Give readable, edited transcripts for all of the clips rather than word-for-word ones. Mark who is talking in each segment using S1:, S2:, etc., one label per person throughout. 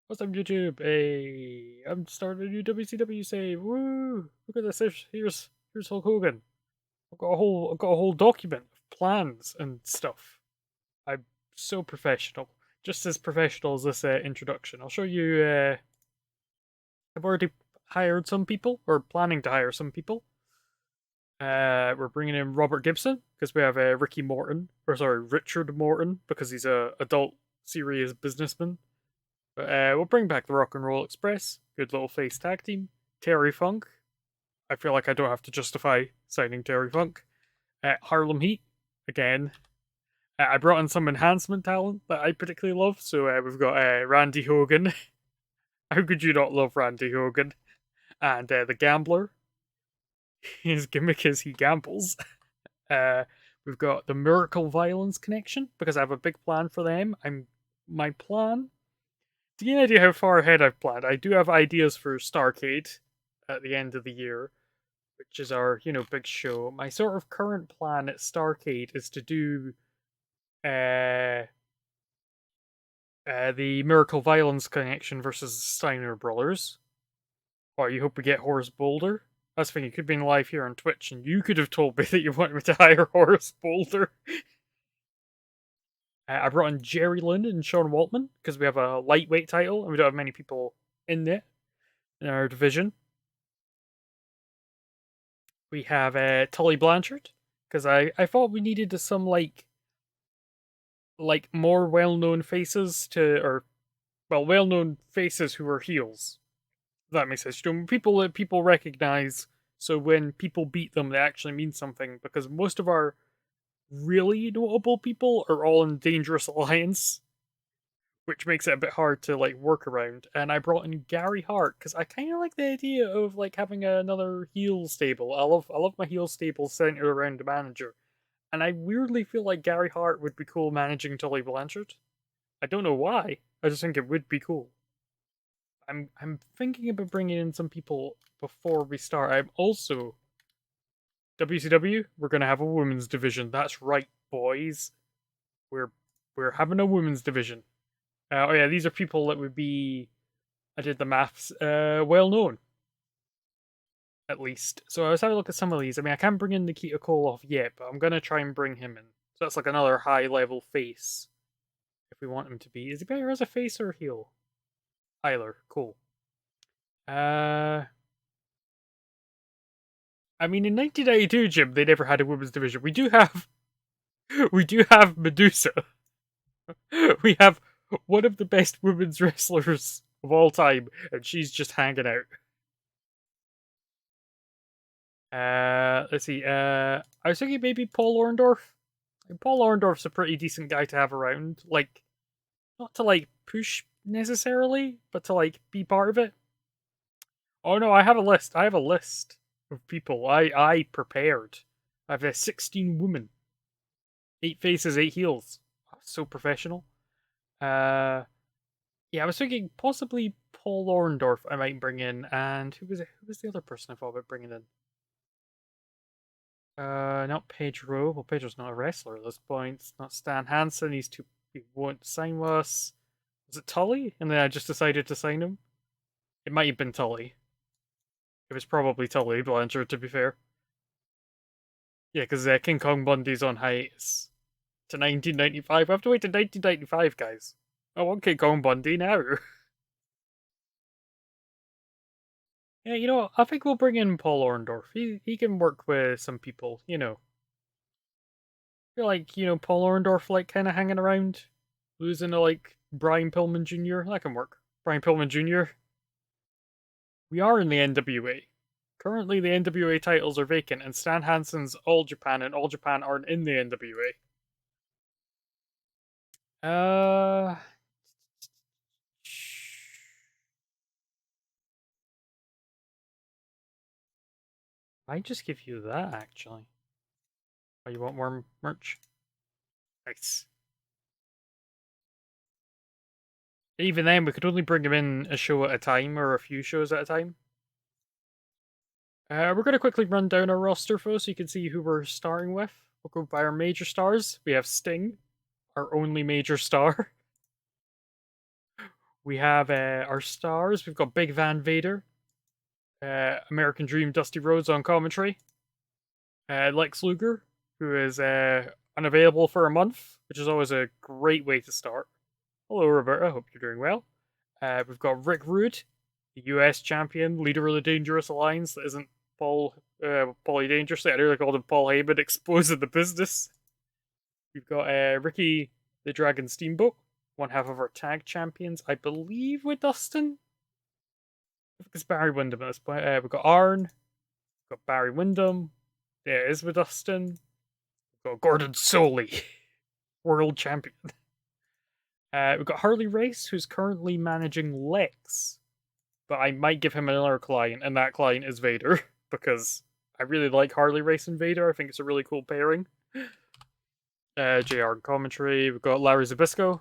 S1: What's up, YouTube? Hey, I'm starting a new WCW save. Woo! Look at this. Here's Hulk Hogan. I've got a whole document of plans and stuff. I'm so professional, just as professional as this introduction. I'll show you. I've already hired some people, or planning to hire some people. We're bringing in Robert Gibson because we have Richard Morton, because he's a adult, serious businessman. We'll bring back the Rock and Roll Express. Good little face tag team. Terry Funk. I feel like I don't have to justify signing Terry Funk. Harlem Heat. Again. I brought in some enhancement talent that I particularly love. So we've got Randy Hogan. How could you not love Randy Hogan? And the Gambler. His gimmick is he gambles. Uh, we've got the Miracle Violence Connection, because I have a big plan for them. My plan, to get an idea how far ahead I've planned, I do have ideas for Starcade at the end of the year, which is our, big show. My sort of current plan at Starcade is to do uh, the Miracle Violence Connection versus Steiner Brothers. Or you hope we get Horace Boulder. That's the thing, you could have been live here on Twitch, and you could have told me that you wanted me to hire Horace Boulder. I brought in Jerry Lynn and Sean Waltman, because we have a lightweight title, and we don't have many people in it, in our division. We have Tully Blanchard, because I thought we needed some, like more well-known faces well-known faces who are heels. That makes sense. People that people recognize, so when people beat them, they actually mean something, because most of our really notable people are all in Dangerous Alliance, which makes it a bit hard to work around. And I brought in Gary Hart because I kind of like the idea of having another heel stable. I love my heel stable centered around the manager, and I weirdly feel like Gary Hart would be cool managing Tully Blanchard. I don't know why. I just think it would be cool. I'm thinking about bringing in some people before we start. I'm also WCW. We're gonna have a women's division. That's right, boys. We're we're having a women's division. Oh yeah, these are people that would be, I did the maths, well known, at least. So I was having a look at some of these. I mean, I can't bring in Nikita Koloff yet, but I'm gonna try and bring him in. So that's like another high level face, if we want him to be. Is he better as a face or a heel? Tyler, cool. Uh, I mean, in 1992, Jim, they never had a women's division. We do have Medusa. We have one of the best women's wrestlers of all time, and she's just hanging out. Let's see. I was thinking maybe Paul Orndorff. Paul Orndorff's a pretty decent guy to have around. Not to push necessarily, but to be part of it. Oh no, I have a list. I have a list of people I prepared. I have 16 women, 8 faces, 8 heels. So professional. Yeah, I was thinking possibly Paul Orndorff I might bring in, and who was it? Who was the other person I thought about bringing in? Not Pedro. Well, Pedro's not a wrestler at this point. It's not Stan Hansen. He won't sign with us. Was it Tully? And then I just decided to sign him. It might have been Tully. It was probably Tully Blanchard, to be fair. Yeah, because King Kong Bundy's on hiatus to 1995. I have to wait to 1995, guys. I want King Kong Bundy now. Yeah, I think we'll bring in Paul Orndorff. He can work with some people, I feel like, Paul Orndorff, kind of hanging around, losing to, Brian Pillman Jr. That can work. Brian Pillman Jr. We are in the NWA. Currently, the NWA titles are vacant, and Stan Hansen's All Japan and All Japan aren't in the NWA. I just give you that, actually. Oh, you want more merch? Nice. Even then, we could only bring him in a show at a time, or a few shows at a time. We're going to quickly run down our roster, folks, so you can see who we're starting with. We'll go by our major stars. We have Sting, our only major star. We have our stars. We've got Big Van Vader, American Dream Dusty Rhodes on commentary, Lex Luger, who is unavailable for a month, which is always a great way to start. Hello, Roberta. Hope you're doing well. We've got Rick Rude, the US champion, leader of the Dangerous Alliance that isn't Paulie Dangerously. I nearly called him Paul Heyman, exposing the business. We've got Ricky the Dragon Steamboat, one half of our tag champions, I believe, with Dustin. I think it's Barry Windham at this point. We've got Arn, we've got Barry Windham. There it is with Dustin. We've got Gordon Soley, world champion. We've got Harley Race, who's currently managing Lex, but I might give him another client, and that client is Vader, because I really like Harley Race and Vader. I think it's a really cool pairing. JR commentary. We've got Larry Zbyszko,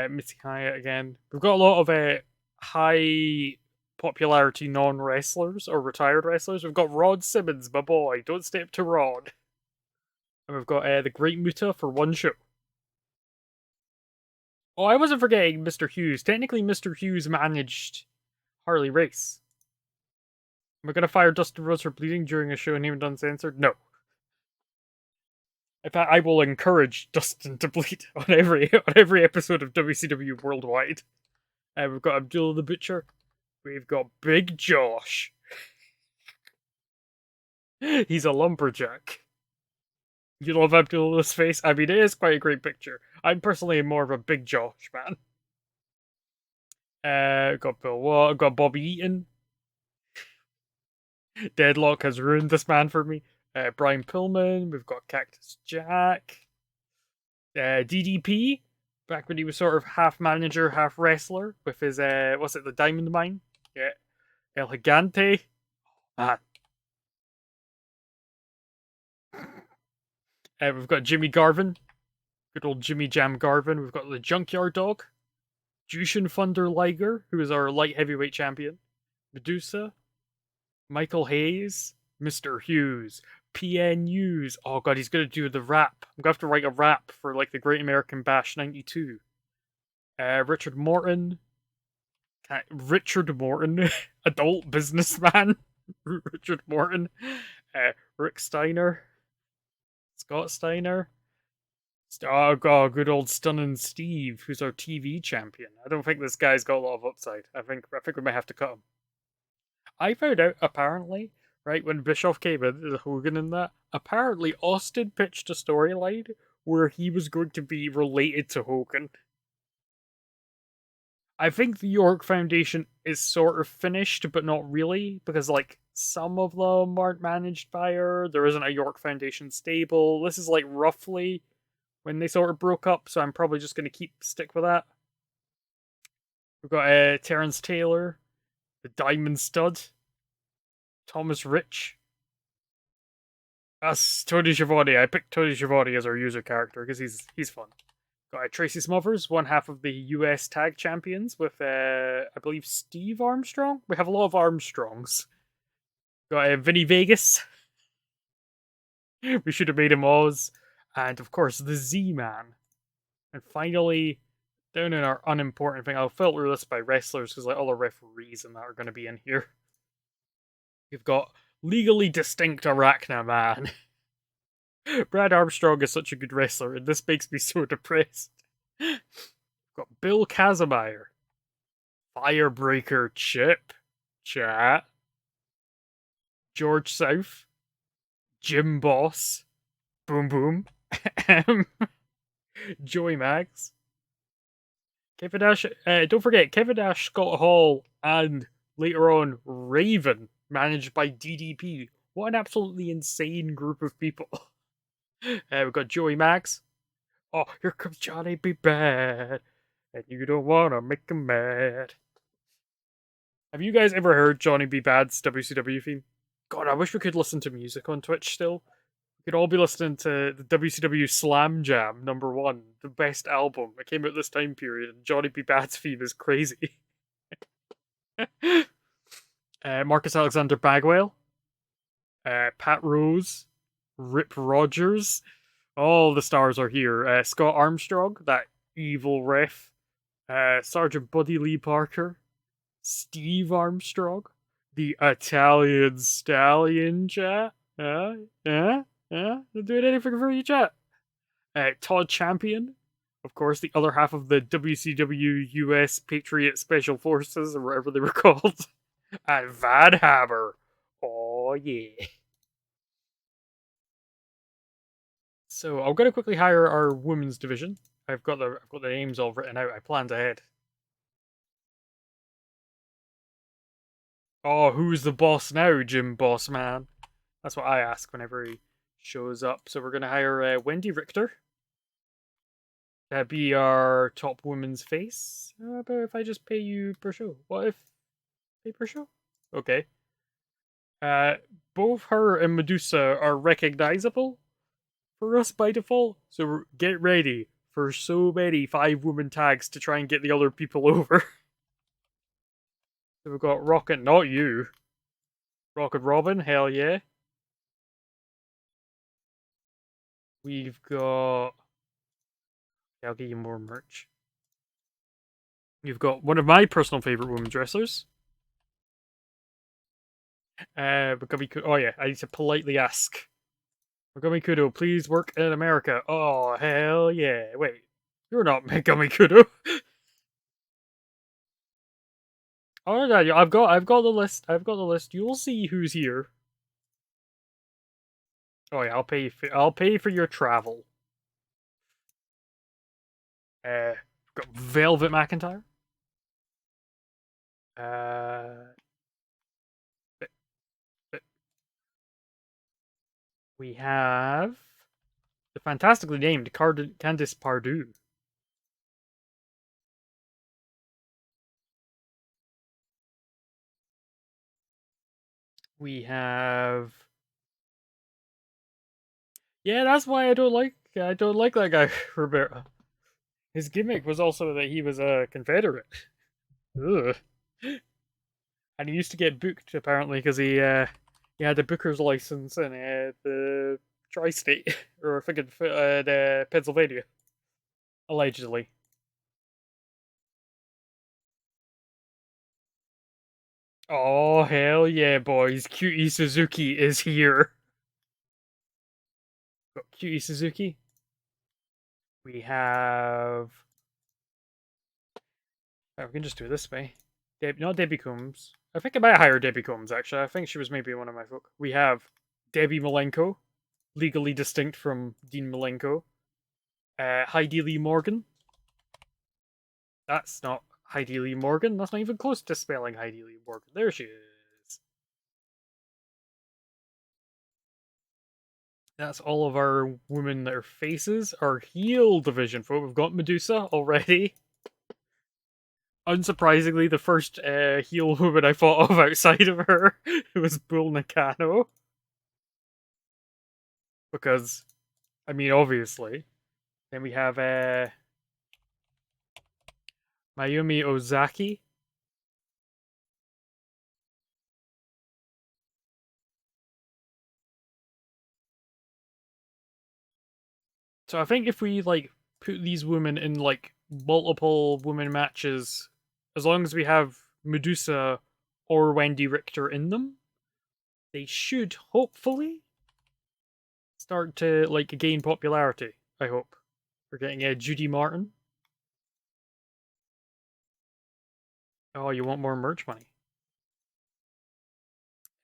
S1: Missy Hyatt again. We've got a lot of high popularity non-wrestlers or retired wrestlers. We've got Rod Simmons, my boy. Don't step to Rod. And we've got the Great Muta for one show. Oh, I wasn't forgetting Mr. Hughes. Technically, Mr. Hughes managed Harley Race. Am I going to fire Dustin Rhodes for bleeding during a show named Uncensored? No. In fact, I will encourage Dustin to bleed on every episode of WCW Worldwide. We've got Abdullah the Butcher. We've got Big Josh. He's a lumberjack. You love Abdullah's face? I mean, it is quite a great picture. I'm personally more of a Big Josh man. Got Bill Watt, got Bobby Eaton. Deadlock has ruined this man for me. Brian Pillman, we've got Cactus Jack. DDP, back when he was sort of half manager, half wrestler, with his, what's it, the Diamond Mine? Yeah. El Gigante. Man. We've got Jimmy Garvin. Good old Jimmy Jam Garvin. We've got the Junkyard Dog. Jushin Thunder Liger, who is our light heavyweight champion. Medusa. Michael Hayes. Mr. Hughes. PN Hughes. Oh god, he's gonna do the rap. I'm gonna have to write a rap for like the Great American Bash 92. Richard Morton. Richard Morton. Adult businessman. Richard Morton. Rick Steiner. Scott Steiner. Oh god, good old Stunning Steve, who's our TV champion. I don't think this guy's got a lot of upside. I think we might have to cut him. I found out apparently, right, when Bischoff came in, the Hogan and that, apparently Austin pitched a storyline where he was going to be related to Hogan. I think the York Foundation is sort of finished, but not really, because like some of them aren't managed by her. There isn't a York Foundation stable. This is like roughly when they sort of broke up, so I'm probably just going to stick with that. We've got Terrence Taylor, the Diamond Stud, Thomas Rich. That's Tony Schiavone. I picked Tony Schiavone as our user character because he's fun. Got Tracy Smothers, one half of the US Tag Champions with, I believe, Steve Armstrong. We have a lot of Armstrongs. Got Vinny Vegas. We should have made him Oz. And, of course, the Z-Man. And finally, down in our unimportant thing, I'll filter this by wrestlers because like all the referees and that are going to be in here. We've got legally distinct Arachna Man. Brad Armstrong is such a good wrestler, and this makes me so depressed. We've got Bill Kazmaier. Firebreaker Chip. Chat. George South. Jim Boss. Boom Boom. Joey Mags. Kevin Nash. Don't forget, Kevin Nash, Scott Hall, and later on, Raven, managed by DDP. What an absolutely insane group of people. We've got Joey Mags. Oh, here comes Johnny B. Bad. And you don't want to make him mad. Have you guys ever heard Johnny B. Bad's WCW theme? God, I wish we could listen to music on Twitch still. We could all be listening to the WCW Slam Jam #1, the best album. It came out this time period, and Johnny B. Bad's theme is crazy. Marcus Alexander Bagwell. Pat Rose. Rip Rogers. All the stars are here. Scott Armstrong, that evil ref. Sergeant Buddy Lee Parker, Steve Armstrong, the Italian Stallion, chat. Yeah, they're doing anything for you, chat. Todd Champion, of course, the other half of the WCW US Patriot Special Forces, or whatever they were called, and Van Hammer. Oh yeah. So I'm gonna quickly hire our women's division. I've got the names all written out. I planned ahead. Oh, who's the boss now, Jim Boss Man? That's what I ask whenever he shows up. So we're gonna hire Wendy Richter to be our top women's face. But if I just pay you per show, what if pay per show? Okay. Uh, both her and Medusa are recognizable for us by default. So get ready for so many 5-woman tags to try and get the other people over. So we've got Rocket, not you. Rocket Robin, hell yeah. We've got. I'll get you more merch. You've got one of my personal favorite women's wrestlers. Oh yeah, I need to politely ask. Megami Kudo, please work in America. Oh hell yeah! Wait, you're not Megami Kudo. Oh no, I've got the list. I've got the list. You'll see who's here. Oh yeah, I'll pay for your travel. Got Velvet McIntyre. Uh, we have the fantastically named Candice Pardue. We have. Yeah, that's why I don't like that guy, Roberto. His gimmick was also that he was a Confederate. Ugh. And he used to get booked apparently because he had a booker's license in the tri-state or I think the Pennsylvania, allegedly. Oh hell yeah, boys! Cutie Suzuki is here. Got Cutie Suzuki. We have. Oh, we can just do it this way. Not Debbie Combs. I think I might hire Debbie Combs, actually. I think she was maybe one of my folk. We have Debbie Malenko, legally distinct from Dean Malenko. Heidi Lee Morgan. That's not Heidi Lee Morgan. That's not even close to spelling Heidi Lee Morgan. There she is. That's all of our women that are faces. Our heel division, folk. We've got Medusa already. Unsurprisingly, the first heel woman I thought of outside of her was Bull Nakano. Because, I mean, obviously. Then we have Mayumi Ozaki. So I think if we like put these women in like multiple women matches, as long as we have Medusa or Wendy Richter in them, they should hopefully start to like gain popularity. I hope we're getting Judy Martin. Oh, you want more merch money?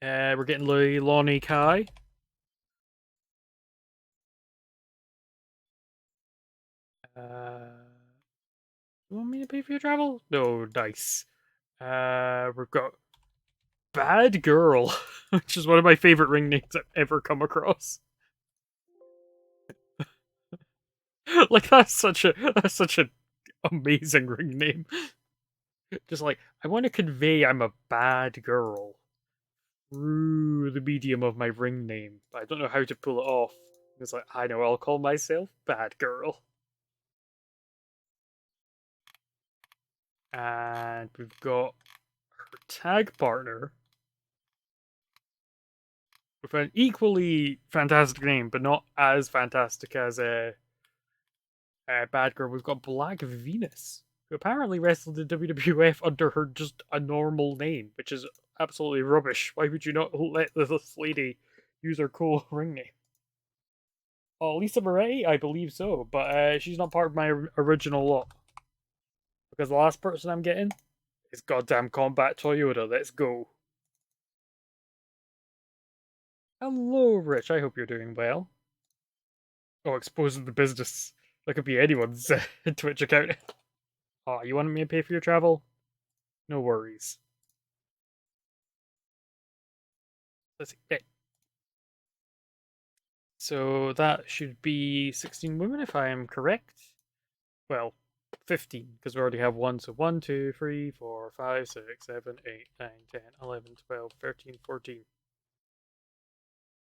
S1: We're getting Lonnie Kai. You want me to pay for your travel? No, nice. We've got Bad Girl, which is one of my favorite ring names I've ever come across. Like that's such an amazing ring name. Just like I want to convey I'm a bad girl through the medium of my ring name, but I don't know how to pull it off. It's like I know I'll call myself Bad Girl. And we've got her tag partner with an equally fantastic name, but not as fantastic as a Bad Girl. We've got Black Venus. who apparently wrestled in WWF under her just a normal name, which is absolutely rubbish. Why would you not let this lady use her cool ring name? Oh, Lisa Moretti? I believe so, but she's not part of my original lot. Because the last person I'm getting is goddamn Combat Toyota. Let's go. Hello, Rich. I hope you're doing well. Oh, exposing the business. That could be anyone's Twitch account. Oh, you wanted me to pay for your travel? No worries. Let's see. Okay. So that should be 16 women if I am correct. Well, 15, because we already have one. So 1, 2, 3, 4, 5, 6, 7, 8, 9, 10, 11, 12, 13, 14.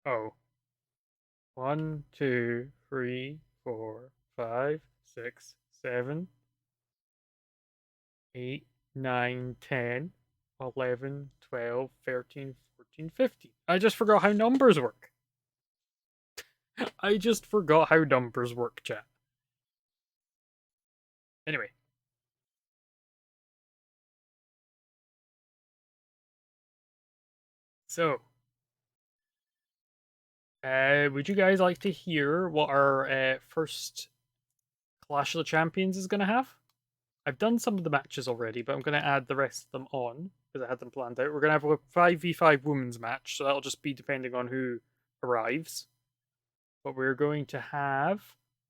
S1: Oh. 1, 2, 3, 4, 5, 6, 7, 8, 9, 10, 11, 12, 13, 14, 15. I just forgot how numbers work. I just forgot how numbers work, chat. Anyway. So, would you guys like to hear what our first Clash of the Champions is going to have? I've done some of the matches already, but I'm going to add the rest of them on because I had them planned out. We're going to have a 5v5 women's match, so that'll just be depending on who arrives. But we're going to have,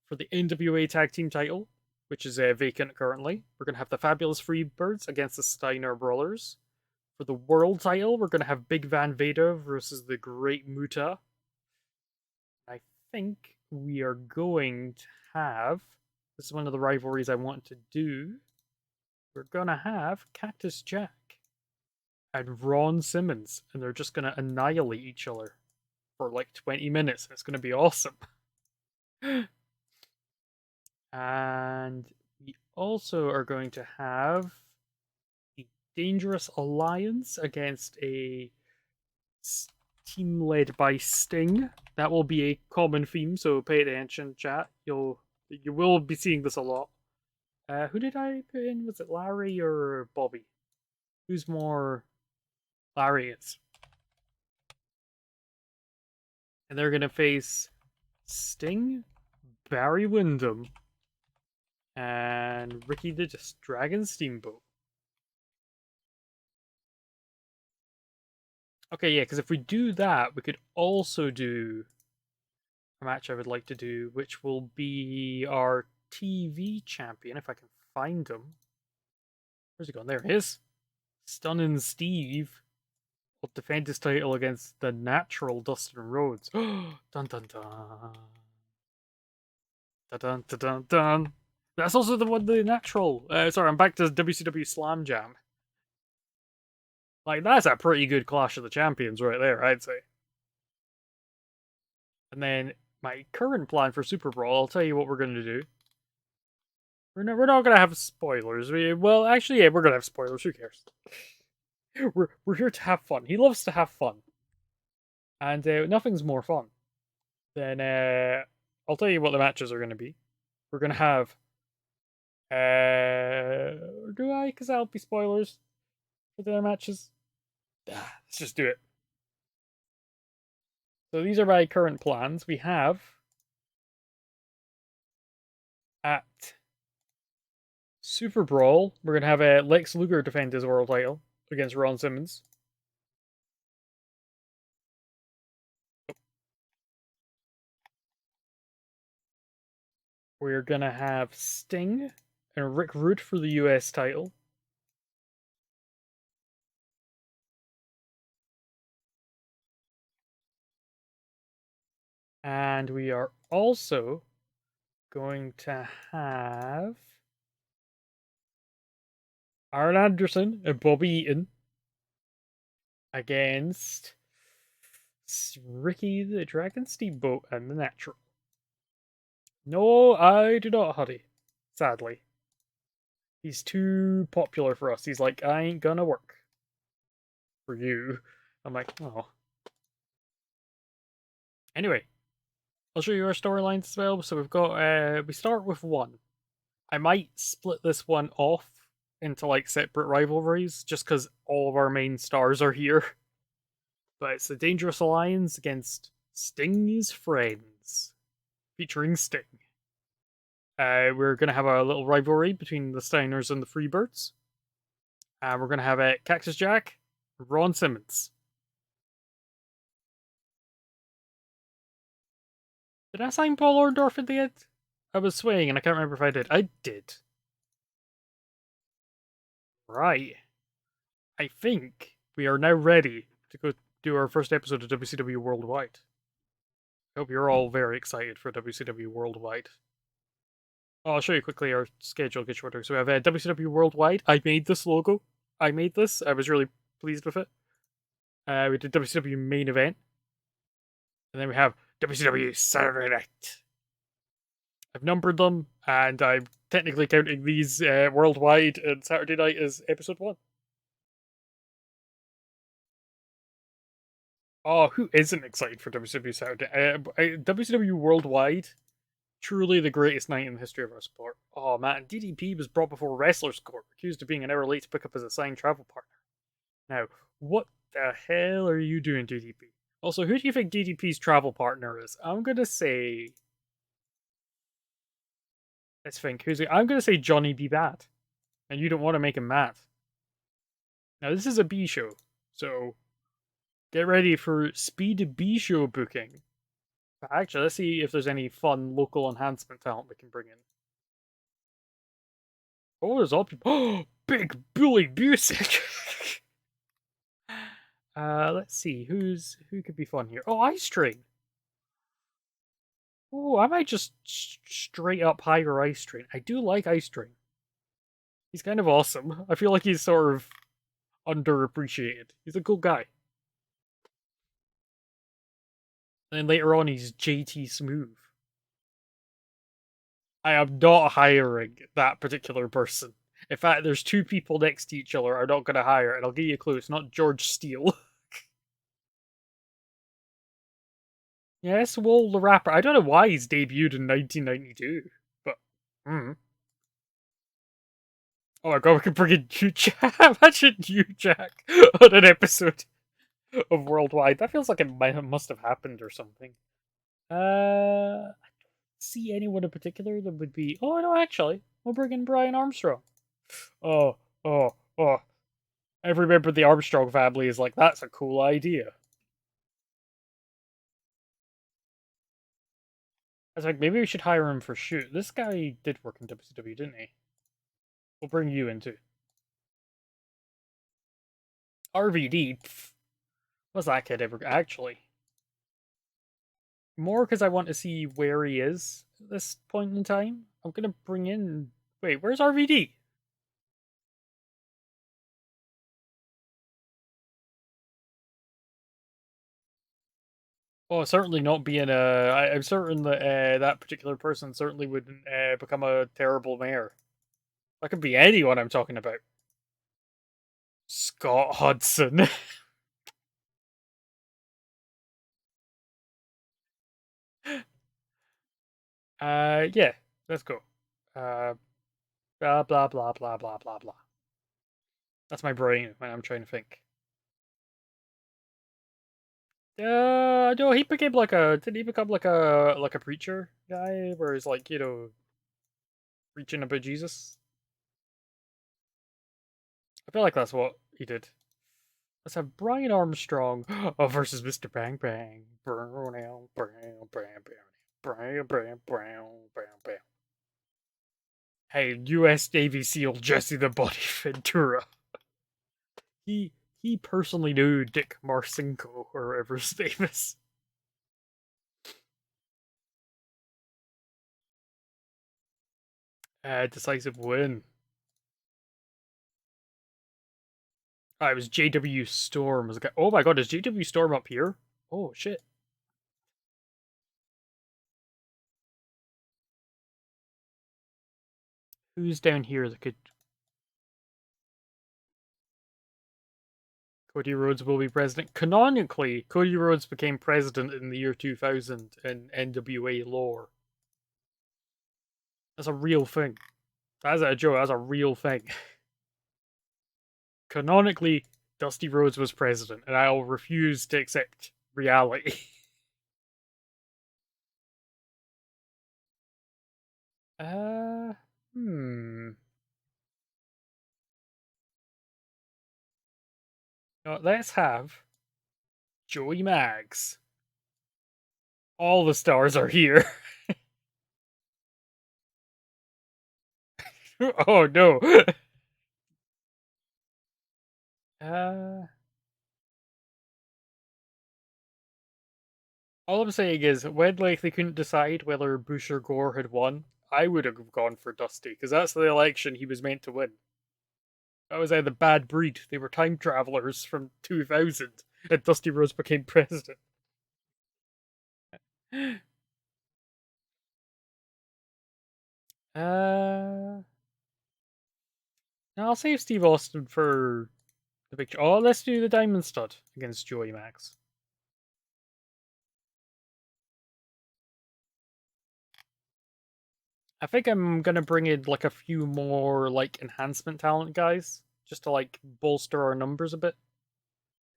S1: for the NWA Tag Team title, which is vacant currently, we're going to have the Fabulous Freebirds against the Steiner Brawlers. For the world title, we're going to have Big Van Vader versus the Great Muta. I think we are going to have, this is one of the rivalries I want to do, we're going to have Cactus Jack and Ron Simmons, and they're just going to annihilate each other for like 20 minutes. It's going to be awesome. And we also are going to have the Dangerous Alliance against a team led by Sting. That will be a common theme, so pay attention, chat. You will be seeing this a lot. Who did I put in? Was it Larry or Bobby? Who's more? Larry is. And they're gonna face Sting, Barry Windham, and Ricky the Dragon Steamboat. Okay, yeah, because if we do that, we could also do a match I would like to do, which will be our TV champion, if I can find him. Where's he gone? There he is. Stunning Steve will defend his title against the natural Dustin Rhodes. Dun dun dun. Dun dun dun dun dun. That's also the one, the natural. Sorry, I'm back to WCW Slam Jam. Like, that's a pretty good Clash of the Champions right there, I'd say. And then my current plan for Super Brawl, I'll tell you what we're going to do. We're not going to have spoilers. Well, actually, yeah, we're going to have spoilers. Who cares? We're here to have fun. He loves to have fun. And nothing's more fun than, I'll tell you what the matches are going to be. We're going to have, do I? Because that'll be spoilers for their matches. Let's just do it. So these are my current plans. We have at Super Brawl, we're going to have Lex Luger defend his world title against Ron Simmons. We're going to have Sting and Rick Rude for the US title. And we are also going to have Arn Anderson and Bobby Eaton against Ricky the Dragon Steamboat and the Natural. No, I do not, Huddy. Sadly. He's too popular for us. He's like, I ain't gonna work for you. I'm like, oh. Anyway, I'll show you our storylines as well. So we've got, we start with one. I might split this one off into like separate rivalries just because all of our main stars are here. But it's the Dangerous Alliance against Sting's Friends, featuring Sting. We're going to have a little rivalry between the Steiners and the Freebirds. We're going to have Cactus Jack, Ron Simmons. Did I sign Paul Orndorff at the end? I was swaying and I can't remember if I did. I did. Right. I think we are now ready to go do our first episode of WCW Worldwide. I hope you're all very excited for WCW Worldwide. I'll show you quickly our schedule, get shorter. So we have WCW Worldwide. I made this logo. I made this. I was really pleased with it. We did WCW Main Event. And then we have WCW Saturday Night. I've numbered them, and I'm technically counting these Worldwide and Saturday Night as episode 1. Oh, who isn't excited for WCW Saturday? WCW Worldwide, truly the greatest night in the history of our sport. Oh man, DDP was brought before Wrestlers Court, accused of being an hour late to pick up his assigned travel partner. Now, what the hell are you doing, DDP? Also, who do you think DDP's travel partner is? I'm gonna say... Let's think. I'm gonna say Johnny B. Bad. And you don't want to make him mad. Now, this is a B show, so... Get ready for Speed B show booking. But actually, let's see if there's any fun local enhancement talent we can bring in. Oh, there's all people. Oh, Big Bully Busick! Let's see, who could be fun here? Oh, Ice Train! Oh, I might just straight up hire Ice Train. I do like Ice Train. He's kind of awesome. I feel like he's sort of underappreciated. He's a cool guy. And then later on, he's JT Smooth. I am not hiring that particular person. In fact, there's 2 people next to each other I'm not going to hire, and I'll give you a clue. It's not George Steele. Yes, Will the Rapper. I don't know why he's debuted in 1992, but... Oh my god, we could bring in New Jack. Imagine New Jack on an episode of Worldwide. That feels like it must have happened or something. I don't see anyone in particular that would be... Oh, no, actually. We'll bring in Brian Armstrong. Oh. Every member of the Armstrong family is like, that's a cool idea. I was like, maybe we should hire him for shoot. This guy did work in WCW, didn't he? We'll bring you in too. RVD? What's that kid ever... Actually. More because I want to see where he is at this point in time. I'm gonna bring in... Wait, where's RVD? Oh, certainly not being a... I'm certain that that particular person certainly wouldn't become a terrible mayor. That could be anyone I'm talking about. Scott Hudson. Yeah, let's go. Blah, blah, blah, blah, blah, blah, blah. That's my brain when I'm trying to think. No, he became like a... Did he become like a preacher guy? Where he's like, you know, preaching about Jesus? I feel like that's what he did. Let's have Brian Armstrong versus Mr. Bang Bang. Hey, U.S. Navy SEAL Jesse the Body Ventura. He personally knew Dick Marcinko, or whatever his name is. Decisive win. It was JW Storm. Oh my god, is JW Storm up here? Oh shit. Who's down here that could... Cody Rhodes will be president. Canonically, Cody Rhodes became president in the year 2000 in NWA lore. That's a real thing. That's a joke. That's a real thing. Canonically, Dusty Rhodes was president, and I'll refuse to accept reality. uh, hmm. Let's have Joey Mags. All the stars are here. Oh no. Uh, all I'm saying is, when like they couldn't decide whether Bush or Gore had won, I would have gone for Dusty because that's the election he was meant to win. That was the bad breed. They were time travelers from 2000, and Dusty Rhodes became president. Uh, I'll save Steve Austin for the picture. Oh, let's do the Diamond Stud against Joey Max. I think I'm gonna bring in like a few more like enhancement talent guys just to like bolster our numbers a bit.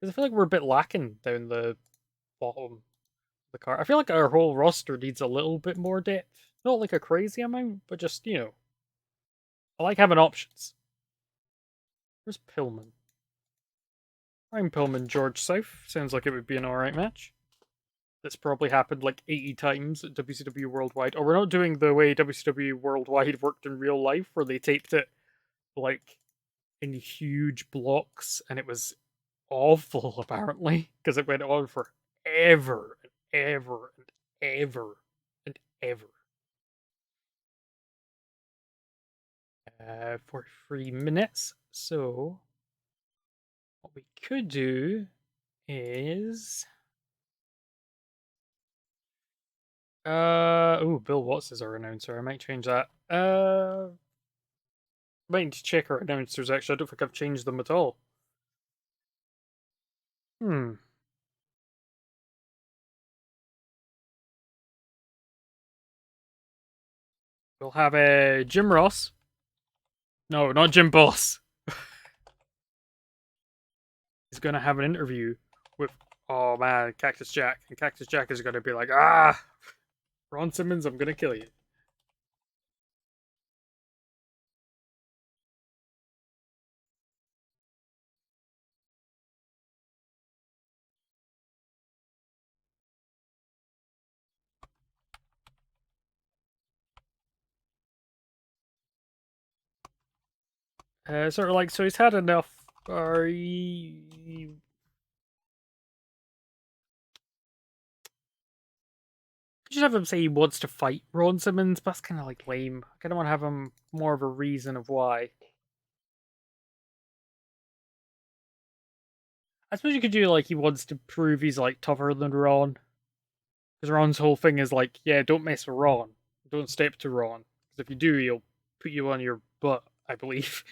S1: Because I feel like we're a bit lacking down the bottom of the card. I feel like our whole roster needs a little bit more depth. Not like a crazy amount, but just, I like having options. Where's Pillman? I'm Pillman George South. Sounds like it would be an alright match. That's probably happened like 80 times at WCW Worldwide. Or we're not doing the way WCW Worldwide worked in real life, where they taped it like in huge blocks and it was awful, apparently, because it went on for ever and ever and ever and ever. 43 minutes. So, what we could do is. Bill Watts is our announcer. I might change that. Might need to check our announcers actually. I don't think I've changed them at all. Hmm. We'll have a Jim Ross. No, not Jim Boss. He's gonna have an interview with, oh man, Cactus Jack, and Cactus Jack is gonna be like, Ron Simmons, I'm gonna kill you. Sort of like, so he's had enough. He just have him say he wants to fight Ron Simmons, but that's kind of like lame. I kind of want to have him more of a reason of why. I suppose you could do like he wants to prove he's like tougher than Ron, because Ron's whole thing is like, yeah, don't mess with Ron, don't step to Ron, because if you do, he'll put you on your butt. I believe.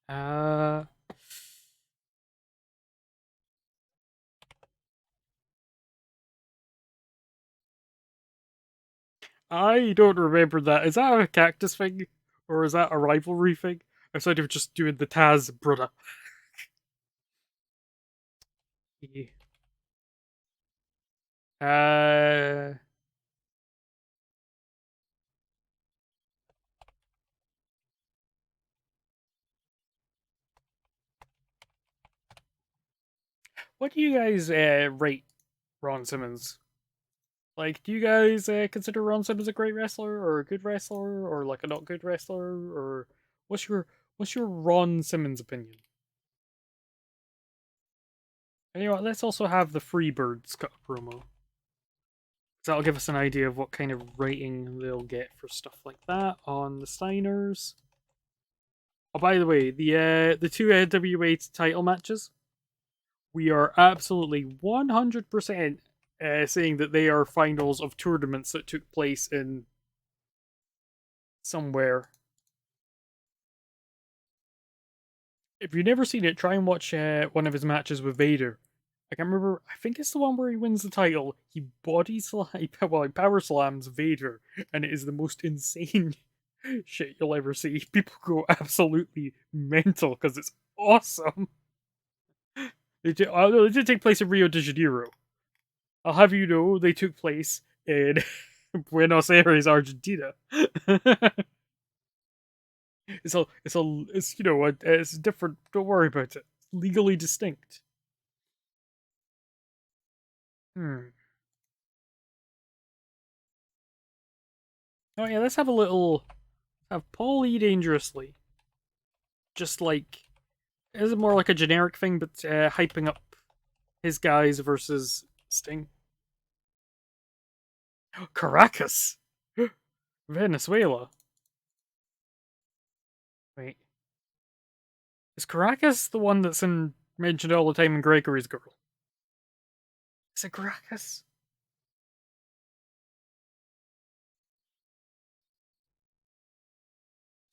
S1: Uh, I don't remember that. Is that a cactus thing, or is that a rivalry thing? Outside of just doing the Taz brother. Yeah. Uh, what do you guys rate Ron Simmons? Like, do you guys consider Ron Simmons a great wrestler, or a good wrestler, or like a not good wrestler, or what's your what's your Ron Simmons opinion? And you know what? Let's also have the Freebirds cut a promo. So that'll give us an idea of what kind of rating they'll get for stuff like that on the Steiners. Oh, by the way, the two NWA title matches, we are absolutely 100% saying that they are finals of tournaments that took place in somewhere. If you've never seen it, try and watch one of his matches with Vader I can't remember. I think it's the one where he wins the title. He he power slams Vader, and it is the most insane shit you'll ever see. People go absolutely mental because it's awesome. They did take place in Rio de Janeiro. I'll have you know they took place in Buenos Aires, Argentina. It's different. Don't worry about it. It's legally distinct. Hmm. Oh yeah, let's have a little. Have Paul E dangerously. Just like is it more like a generic thing, but hyping up his guys versus Sting. Caracas, Venezuela. Wait, is Caracas the one that's mentioned all the time in Gregory's Girl? Is it Caracas?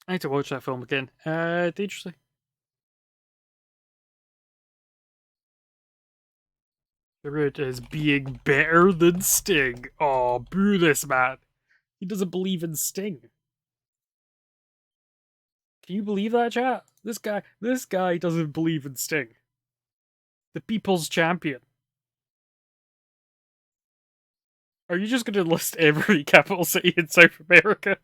S1: I need to watch that film again. Dangerously. The route is being better than Sting. Oh, boo this man. He doesn't believe in Sting. Can you believe that, chat? This guy doesn't believe in Sting. The people's champion. Are you just going to list every capital city in South America?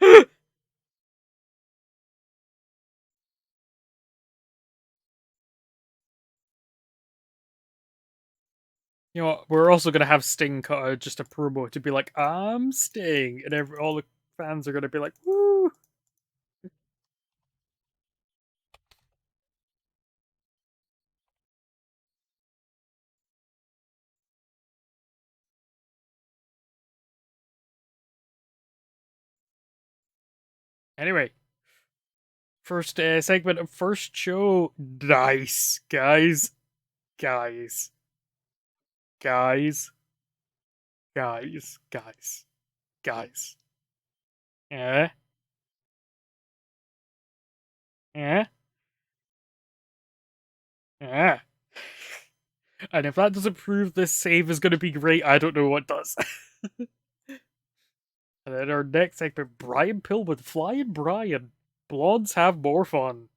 S1: You know what? We're also going to have Sting cut out just a promo to be like, I'm Sting. And all the fans are going to be like, woo. Anyway, first segment of first show. Nice. Guys. Guys. Guys. Guys. Guys. Guys. Yeah. Yeah. Yeah. And if that doesn't prove this save is going to be great, I don't know what does. And then our next segment, Brian Pillman, Flying Brian. Blondes have more fun.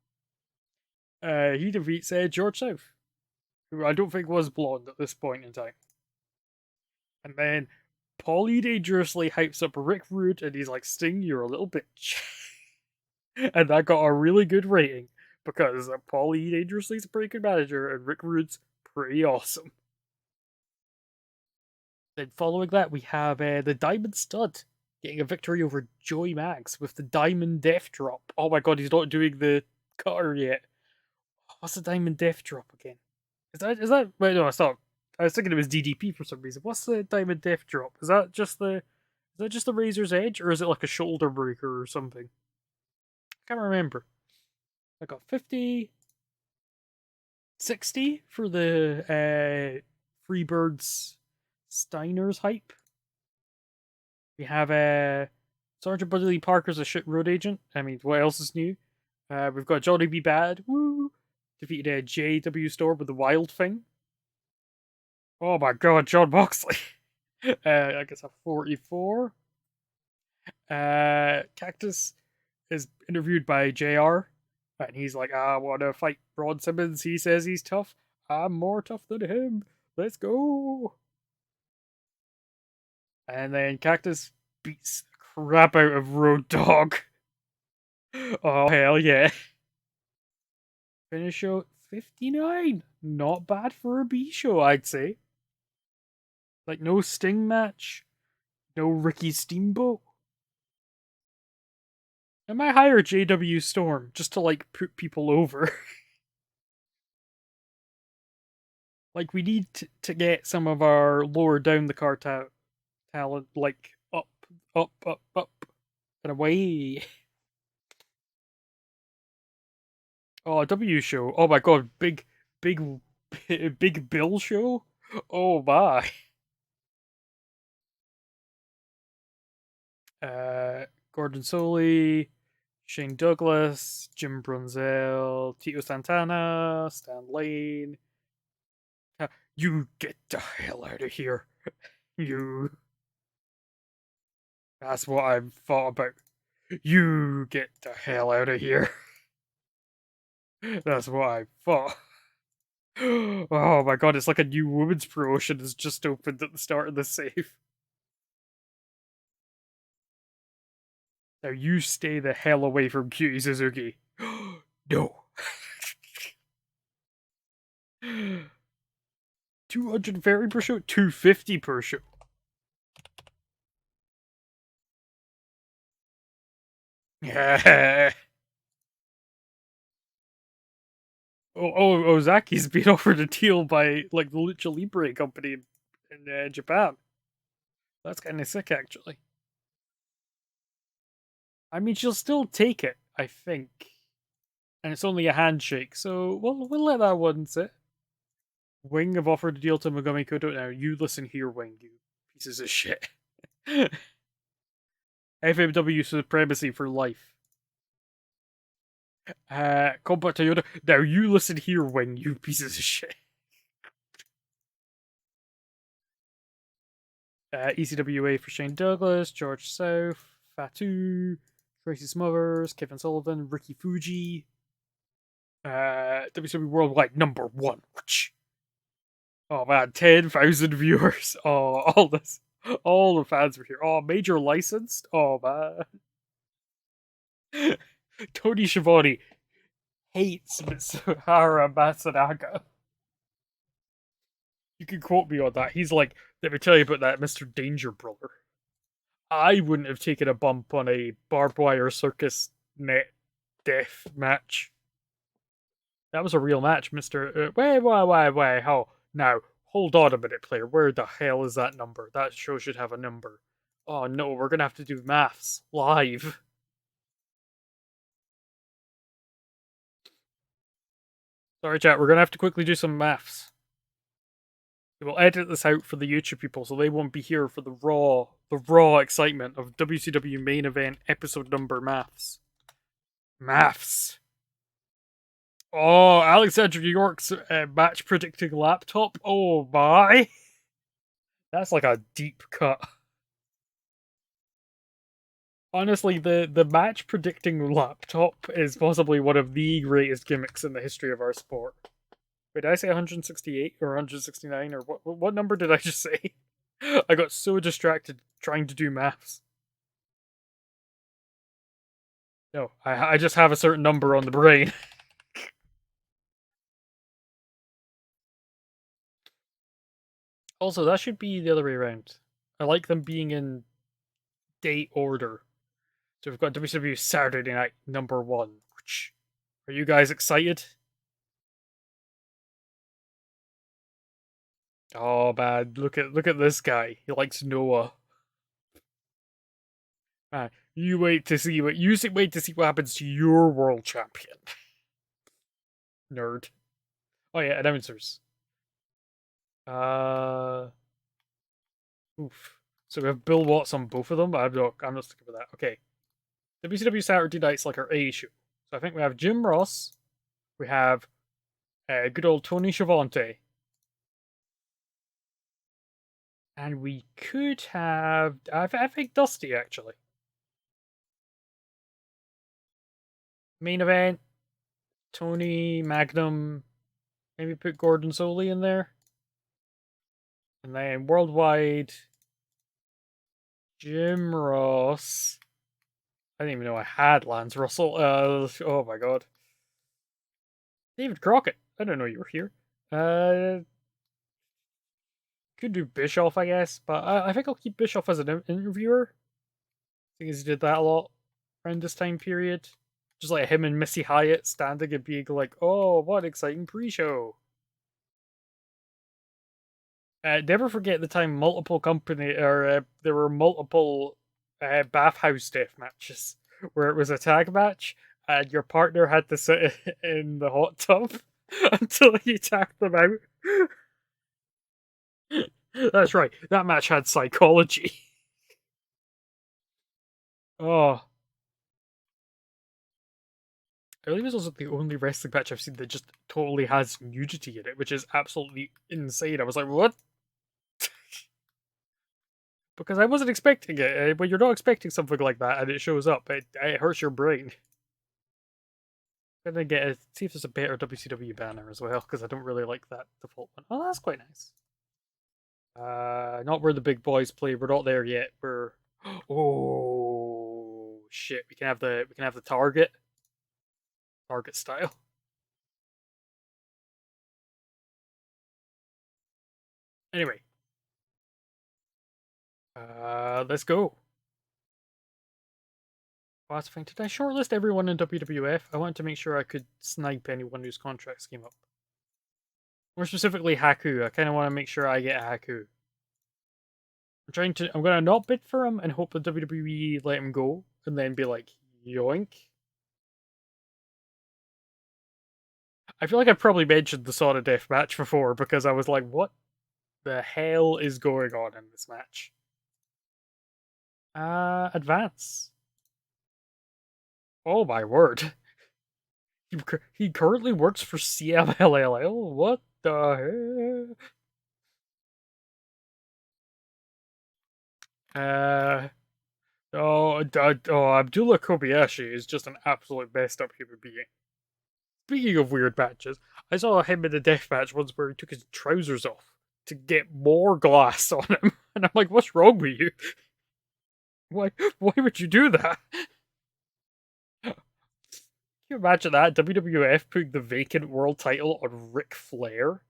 S1: He defeats George South, who I don't think was blonde at this point in time. And then Paulie dangerously hypes up Rick Rude, and he's like, Sting, you're a little bitch. And that got a really good rating because Paulie dangerously is a pretty good manager, and Rick Rude's pretty awesome. Then following that, we have the Diamond Stud getting a victory over Joey Mags with the Diamond Death Drop. Oh my god, he's not doing the cutter yet. What's the Diamond Death Drop again? Is that? Wait, no, I not. I was thinking it was DDP for some reason. What's the Diamond Death Drop? Is that just the Razor's Edge, or is it like a shoulder breaker or something? I can't remember. I got 50, 60 for the Freebirds Steiner's hype. We have Sergeant Buddy Lee Parker's a shit road agent. I mean, what else is new? We've got Johnny B. Bad. Woo! Defeated JW Storm with the Wild Thing. Oh my god, John Moxley. I guess a 44. Cactus is interviewed by JR. And he's like, I want to fight Ron Simmons. He says he's tough. I'm more tough than him. Let's go. And then Cactus beats the crap out of Road Dogg. Oh, hell yeah. Finish show 59. Not bad for a B show, I'd say. Like, no Sting match. No Ricky Steamboat. I might hire JW Storm just to, like, put people over. Like, we need to get some of our lower down the card talent, like, up, up, up, up, and away. Oh, W show. Oh my god, big, big Bill show? Oh my. Gordon Soley, Shane Douglas, Jim Brunzell, Tito Santana, Stan Lane, You get the hell out of here. You. That's what I've thought about. You get the hell out of here. That's what I thought. Oh my god, it's like a new women's promotion has just opened at the start of the save. Now you stay the hell away from Cutie Suzuki. No. 230 per show? 250 per show. Yeah. Ozaki's been offered a deal by like the Lucha Libre company in Japan. That's kind of sick, actually. I mean, she'll still take it, I think, and it's only a handshake, so we'll let that one sit. Wing have offered a deal to Megami Kudo. Now you listen here, Wing, you pieces of shit. FMW supremacy for life. Combat Toyota. Now you listen here, Wing, you pieces of shit. ECWA for Shane Douglas, George South, Fatu, Tracy Smothers, Kevin Sullivan, Ricky Fuji. WCW Worldwide #1. Oh man, 10,000 viewers. Oh, all the fans were here. Oh, major licensed. Oh man. Tony Schiavone hates Mitsuhara Matsunaga. You can quote me on that. He's like, let me tell you about that Mr. Danger brother. I wouldn't have taken a bump on a barbed wire circus net death match. That was a real match, Mr. Wait. How? Now, hold on a minute, player. Where the hell is that number? That show should have a number. Oh no, we're gonna have to do maths live. Sorry, chat. We're gonna have to quickly do some maths. We'll edit this out for the YouTube people, so they won't be here for the raw excitement of WCW main event episode number maths. Maths. Oh, Alexander New York's match predicting laptop. Oh my. That's like a deep cut. Honestly, the match predicting laptop is possibly one of the greatest gimmicks in the history of our sport. Wait, did I say 168 or 169 or what number did I just say? I got so distracted trying to do maths. No, I just have a certain number on the brain. Also, that should be the other way around. I like them being in date order. So we've got WCW Saturday Night #1. Are you guys excited? Oh man, look at this guy. He likes Noah. Man, you wait to see what happens to your world champion. Nerd. Oh yeah, announcers. Oof. So we have Bill Watts on both of them, but I'm not sticking with that. Okay. WCW Saturday Night's like our A show. So I think we have Jim Ross. We have good old Tony Schiavone. And we could have I think Dusty actually. Main event, Tony, Magnum, maybe put Gordon Soley in there. And then worldwide, Jim Ross. I didn't even know I had Lance Russell. Oh my god. David Crockett. I don't know you were here. Could do Bischoff, I guess, but I think I'll keep Bischoff as an interviewer. I think he did that a lot around this time period. Just like him and Missy Hyatt standing and being like, oh, what exciting pre-show. Never forget the time there were multiple bathhouse death matches where it was a tag match and your partner had to sit in the hot tub until you tagged them out. That's right. That match had psychology. Oh, I believe it's also the only wrestling match I've seen that just totally has nudity in it, which is absolutely insane. I was like, what? Because I wasn't expecting it. When you're not expecting something like that and it shows up, it hurts your brain. I'm gonna see if there's a better WCW banner as well, because I don't really like that default one. Oh, that's quite nice. Not where the big boys play. We're not there yet. We're oh shit. We can have the target style. Anyway, let's go. Oh, that's fine. Did I shortlist everyone in WWF? I wanted to make sure I could snipe anyone whose contracts came up. More specifically, Haku. I kind of want to make sure I get Haku. I'm gonna not bid for him and hope the WWE let him go, and then be like, yoink. I feel like I've probably mentioned the Sauna Death match before because I was like, what the hell is going on in this match? Advance. Oh my word. He currently works for CMLL. What the hell? Abdullah Kobayashi is just an absolute messed up human being. Speaking of weird matches, I saw him in a death match once where he took his trousers off to get more glass on him, and I'm like, "What's wrong with you? Why? Why would you do that?" Can you imagine that WWF putting the vacant world title on Ric Flair?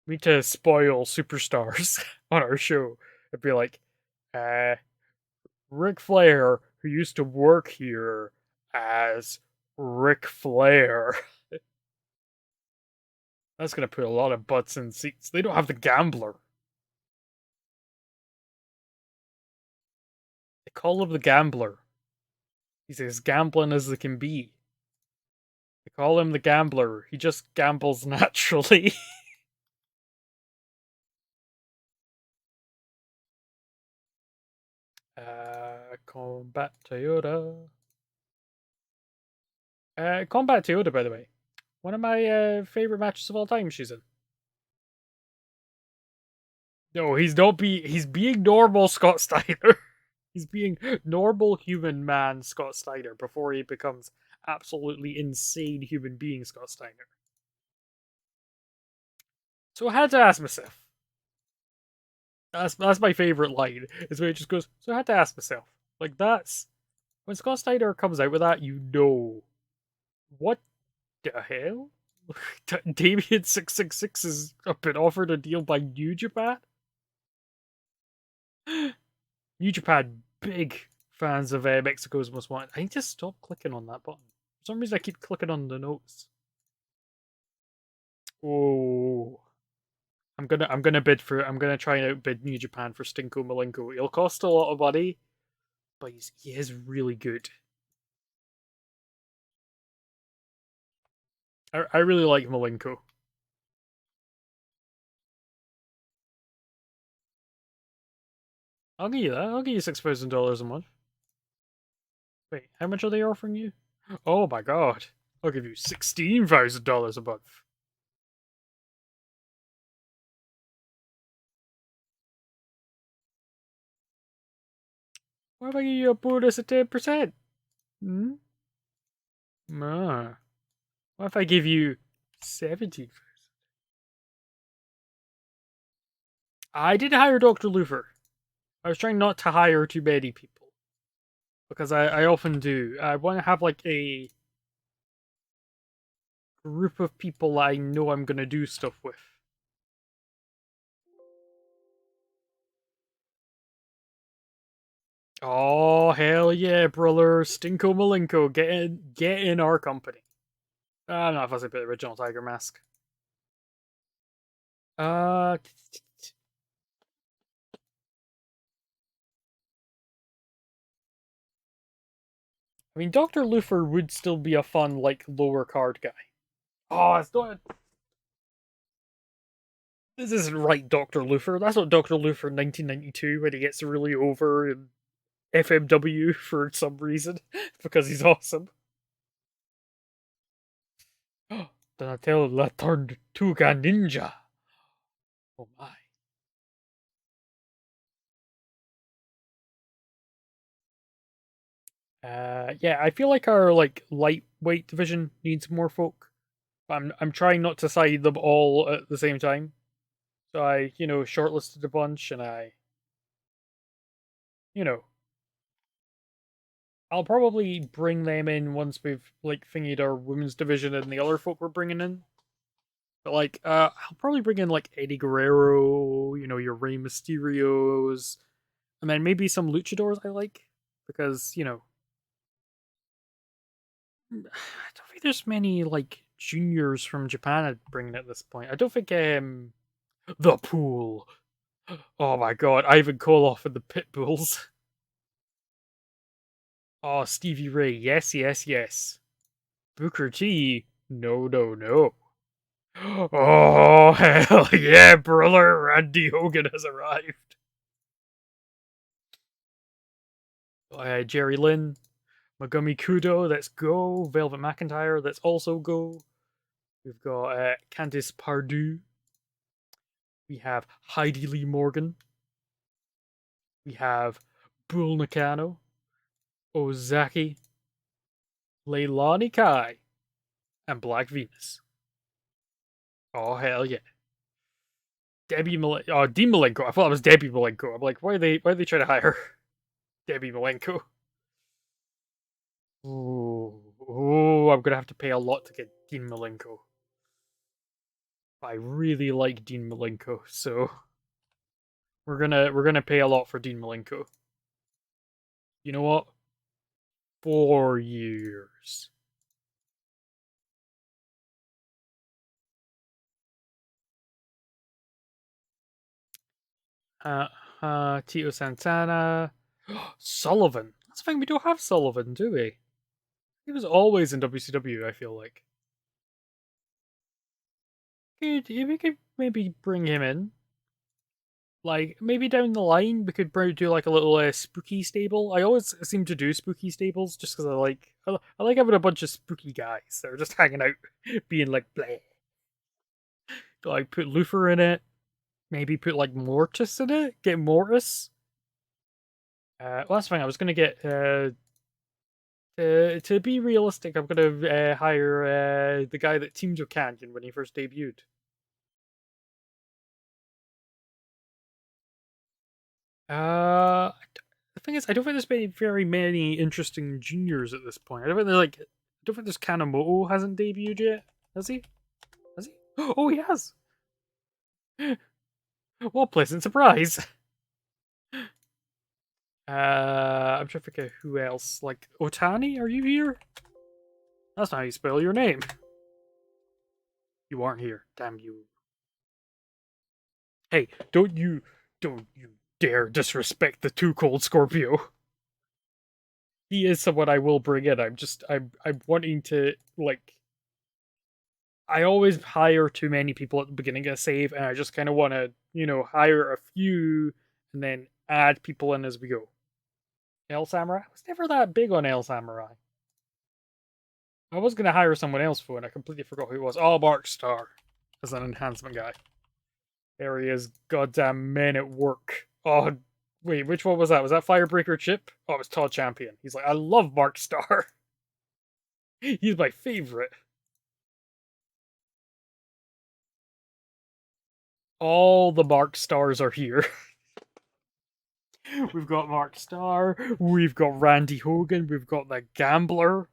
S1: We need to spoil superstars on our show and be like, uh, Ric Flair, who used to work here as Ric Flair. That's gonna put a lot of butts in seats. They don't have the gambler. They call him the gambler. He's as gambling as they can be. They call him the gambler. He just gambles naturally. Combat Toyota. Combat Toyota, by the way. One of my favorite matches of all time she's in. No, he's being normal Scott Steiner. He's being normal human man Scott Steiner before he becomes absolutely insane human being Scott Steiner. So I had to ask myself. That's my favorite line. Is when it just goes. So I had to ask myself. Like that's when Scott Steiner comes out with that, you know, what the hell? Damien 666 has been offered a deal by New Japan. New Japan, big fans of Mexico's Most Wanted. I need to stop clicking on that button. For some reason, I keep clicking on the notes. Oh, I'm gonna try and outbid New Japan for Stinko Malenko. He'll cost a lot of money, but he is really good. I really like Malenko. I'll give you that. I'll give you $6,000 a month. Wait, how much are they offering you? Oh my god. I'll give you $16,000 a month. What if I give you a bonus of 10%? Hmm? Ah. What if I give you 17,000? I did hire Dr. Luther. I was trying not to hire too many people. Because I often do. I want to have like a group of people I know I'm going to do stuff with. Oh, hell yeah, brother. Stinko Malenko, get in our company. I'm not fussy about the original Tiger Mask. I mean, Dr. Luther would still be a fun, like, lower card guy. Oh, it's not. This isn't right, Dr. Luther. That's not Dr. Luther 1992 when he gets really over in FMW for some reason because he's awesome. Donatello La Tortuga Ninja. Oh my. Yeah, I feel like our like lightweight division needs more folk. I'm trying not to side them all at the same time. So I, shortlisted a bunch and you know, I'll probably bring them in once we've like thingied our women's division and the other folk we're bringing in. But like, I'll probably bring in like Eddie Guerrero, your Rey Mysterios, and then maybe some luchadors I like because I don't think there's many like juniors from Japan I'd bring at this point. I don't think the Pool. Oh my god, Ivan Koloff and the Pitbulls. Oh, Stevie Ray, yes, yes, yes. Booker T, no, no, no. Oh hell yeah, brother! Randy Hogan has arrived. Jerry Lynn, Megumi Kudo, let's go. Velvet McIntyre, let's also go. We've got Candice Pardue. We have Heidi Lee Morgan. We have Bull Nakano, Ozaki, Leilani Kai, and Black Venus. Oh hell yeah. Debbie Malenko. Oh, Dean Malenko. I thought it was Debbie Malenko. I'm like, why are they trying to hire Debbie Malenko? Ooh, I'm gonna have to pay a lot to get Dean Malenko. I really like Dean Malenko, so we're gonna pay a lot for Dean Malenko. You know what? 4 years. Tito Santana, Sullivan. That's the thing. We don't have Sullivan, do we? He was always in WCW. I feel like. We could maybe bring him in. Like maybe down the line we could do like a little spooky stable. I always seem to do spooky stables just because I like having a bunch of spooky guys that are just hanging out, being like bleh. Like put Luther in it. Maybe put like Mortis in it. Get Mortis. Last thing I was gonna get to be realistic, I'm gonna hire the guy that teamed with Canyon when he first debuted. Uh, the thing is, I don't think there's been very many interesting juniors at this point. I don't think there's Kanemoto hasn't debuted yet. Has he? Has he? Oh, he has. What a pleasant surprise. I'm trying to figure out who else. Like Otani, are you here? That's not how you spell your name. You aren't here. Damn you. Hey, don't you dare disrespect the Too Cold Scorpio. He is someone I will bring in. I'm wanting to like I always hire too many people at the beginning of a save, and I just kind of want to, hire a few and then add people in as we go. El Samurai? I was never that big on El Samurai. I was going to hire someone else for it, and I completely forgot who it was. Oh, Mark Starr as an enhancement guy. There he is, goddamn men at work. Oh, wait, which one was that? Was that Firebreaker Chip? Oh, it was Todd Champion. He's like, I love Mark Starr. He's my favorite. All the Mark Stars are here. We've got Mark Starr, we've got Randy Hogan, we've got the Gambler.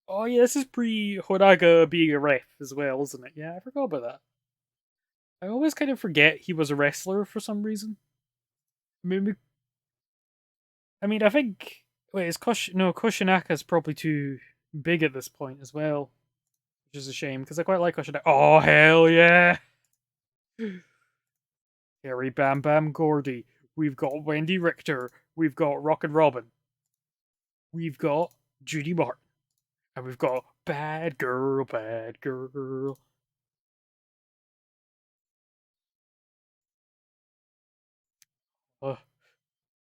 S1: Oh yeah, this is pre Horaga being a ref as well, isn't it? Yeah, I forgot about that. I always kind of forget he was a wrestler for some reason. Maybe I think wait, is Koshinaka's probably too big at this point as well, which is a shame because I quite like Koshinaka. Oh hell yeah! Harry Bam Bam Gordy. We've got Wendy Richter. We've got Rockin' Robin. We've got Judy Martin. And we've got Bad Girl, Bad Girl. Uh,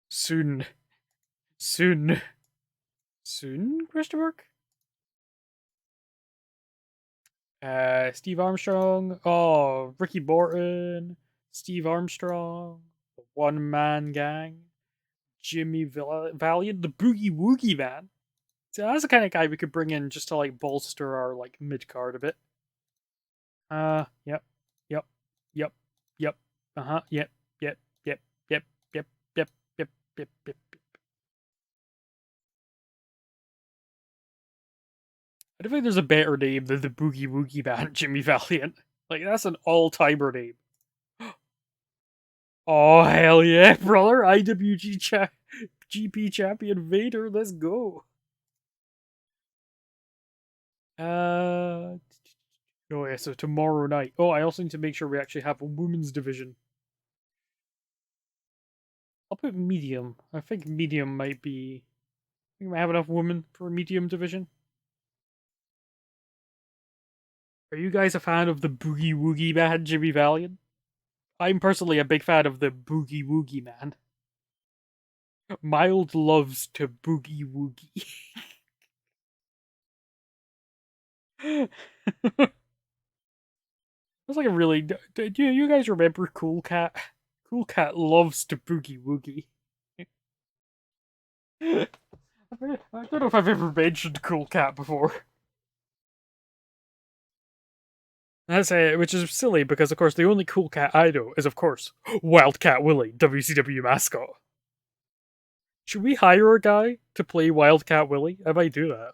S1: soon. Soon. Soon? Question mark? Steve Armstrong. Oh, Ricky Morton. Steve Armstrong. The One Man Gang. Jimmy Valiant. The Boogie Woogie Man. So that's the kind of guy we could bring in just to like bolster our like mid card a bit. Yep, yep, yep, yep. Yep, yep, yep, yep, yep, yep, yep, yep, yep. I don't think there's a better name than the Boogie Woogie Man, Jimmy Valiant. Like that's an all-timer name. Oh hell yeah, brother! GP champion Vader, let's go. Uh oh yeah, so tomorrow night. Oh, I also need to make sure we actually have a women's division. I'll put medium. I think medium might be. I think we might have enough women for a medium division. Are you guys a fan of the Boogie Woogie Man, Jimmy Valiant? I'm personally a big fan of the Boogie Woogie Man. Mild loves to boogie woogie. That's like a really. Do you guys remember Cool Cat? Cool Cat loves to boogie woogie. I don't know if I've ever mentioned Cool Cat before. That's it, which is silly because, of course, the only Cool Cat I know is, of course, Wildcat Willie, WCW mascot. Should we hire a guy to play Wildcat Willie? I might do that.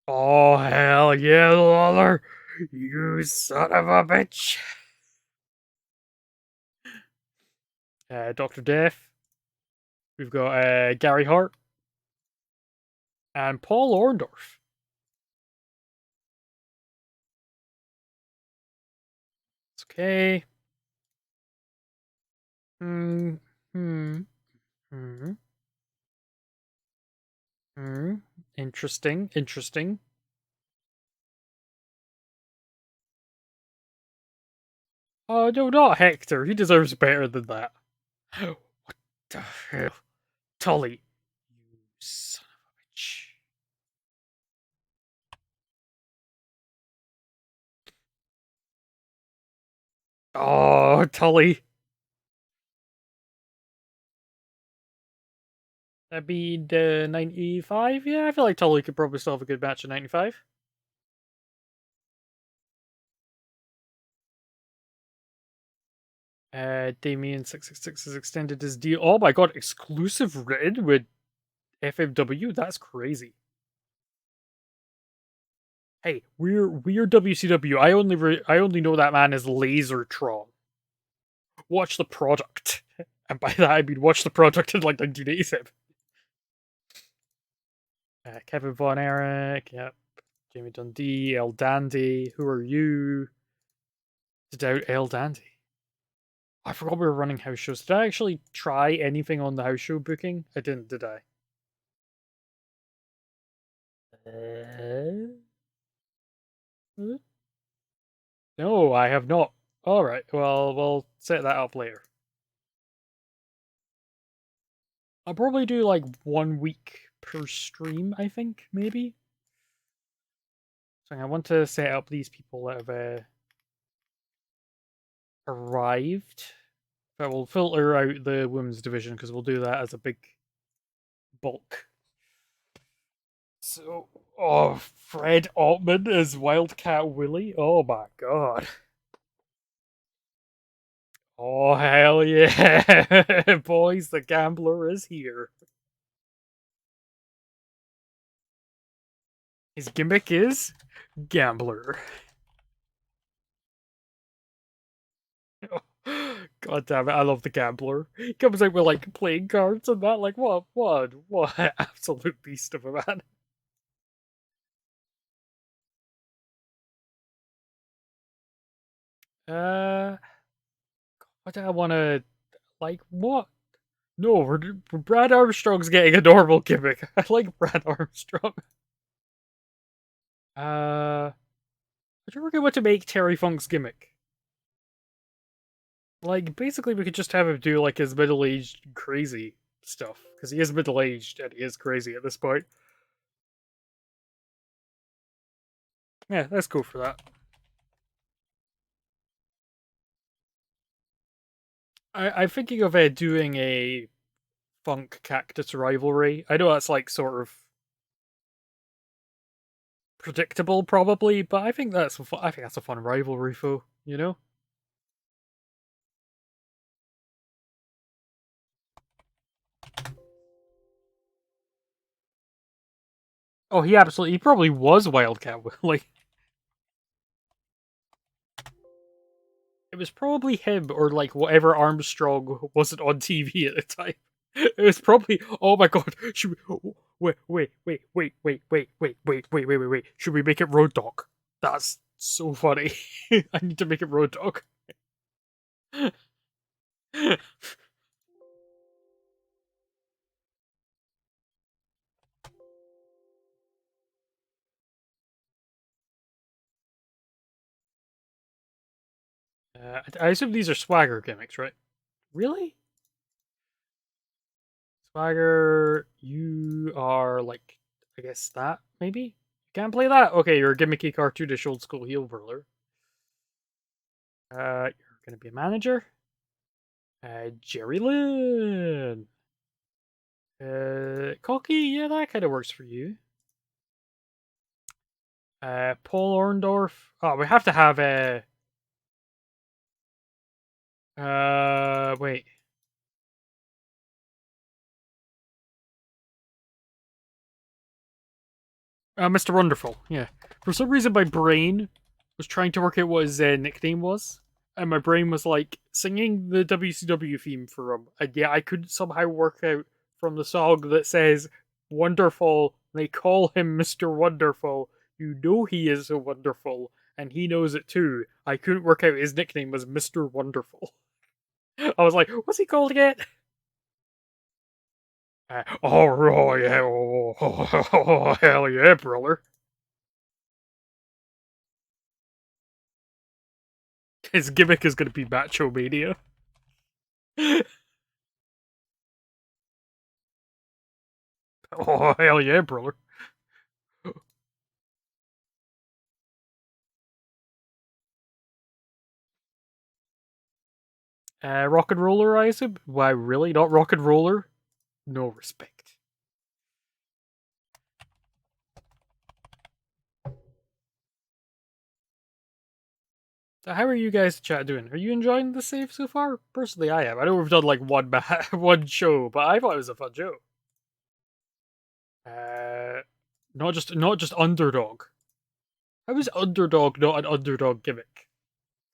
S1: Oh, hell yeah, Lawler! You son of a bitch! Dr. Death. We've got Gary Hart and Paul Orndorff. It's okay. Hmm. Hmm. Hmm. Hmm. Interesting. Interesting. Oh, no, not Hector. He deserves better than that. What the hell? Tully. You son of a bitch. Oh, Tully. That'd be the 95? Yeah, I feel like Tully could probably still have a good match in 95. Damien 666 has extended his deal. Oh my god, exclusive written with FMW? That's crazy. Hey, we're WCW. I only know that man as Lasertron. Watch the product, and by that I mean watch the product in like 1987. Kevin Von Erich, yep. Jamie Dundee, El Dandy. Who are you to doubt El Dandy? I forgot we were running house shows. Did I actually try anything on the house show booking? I didn't, did I? Uh... No, I have not. Alright, well, we'll set that up later. I'll probably do like 1 week per stream, I think, maybe. So I want to set up these people that have arrived. But we'll filter out the women's division because we'll do that as a big bulk. So, oh, Fred Altman as Wildcat Willie. Oh my god. Oh, hell yeah. Boys, the gambler is here. His gimmick is gambler. God damn it, I love the gambler. He comes out with like playing cards and that, like what absolute beast of a man. Uh, what do I want to like? What? No, Brad Armstrong's getting a normal gimmick. I like Brad Armstrong. I don't really want to make Terry Funk's gimmick. Like, basically, we could just have him do like his middle-aged crazy stuff because he is middle-aged and he is crazy at this point. Yeah, let's go for that. I'm thinking of doing a Funk Cactus rivalry. I know that's like sort of predictable, probably, but I think I think that's a fun rivalry, foe. You know? Oh, he probably was Wildcat Willie. It was probably him or like whatever Armstrong wasn't on TV at the time. It was probably. Oh my god! Should we, wait! Should we make it Road Dog? That's so funny. I need to make it Road Dog. I assume these are swagger gimmicks, right? Really? Swagger, you are like, I guess that maybe. You can't play that. Okay, you're a gimmicky cartoonish old school heel brawler. You're gonna be a manager. Jerry Lynn. Cocky, yeah, that kind of works for you. Paul Orndorff. Oh, we have to have a. Wait. Mr. Wonderful. Yeah. For some reason, my brain was trying to work out what his nickname was, and my brain was like singing the WCW theme for him. And yeah, I couldn't somehow work out from the song that says "Wonderful." They call him Mr. Wonderful. You know he is so wonderful, and he knows it too. I couldn't work out his nickname was Mr. Wonderful. I was like, what's he called again? Oh, yeah, hell yeah, brother. His gimmick is going to be Macho Mania. Oh, hell yeah, brother. Rock and Roller, I assume? Why, really? Not Rock and Roller? No respect. So how are you guys chat doing? Are you enjoying the save so far? Personally, I am. I know we've done like one show, but I thought it was a fun show. Uh, not just underdog. How is underdog not an underdog gimmick?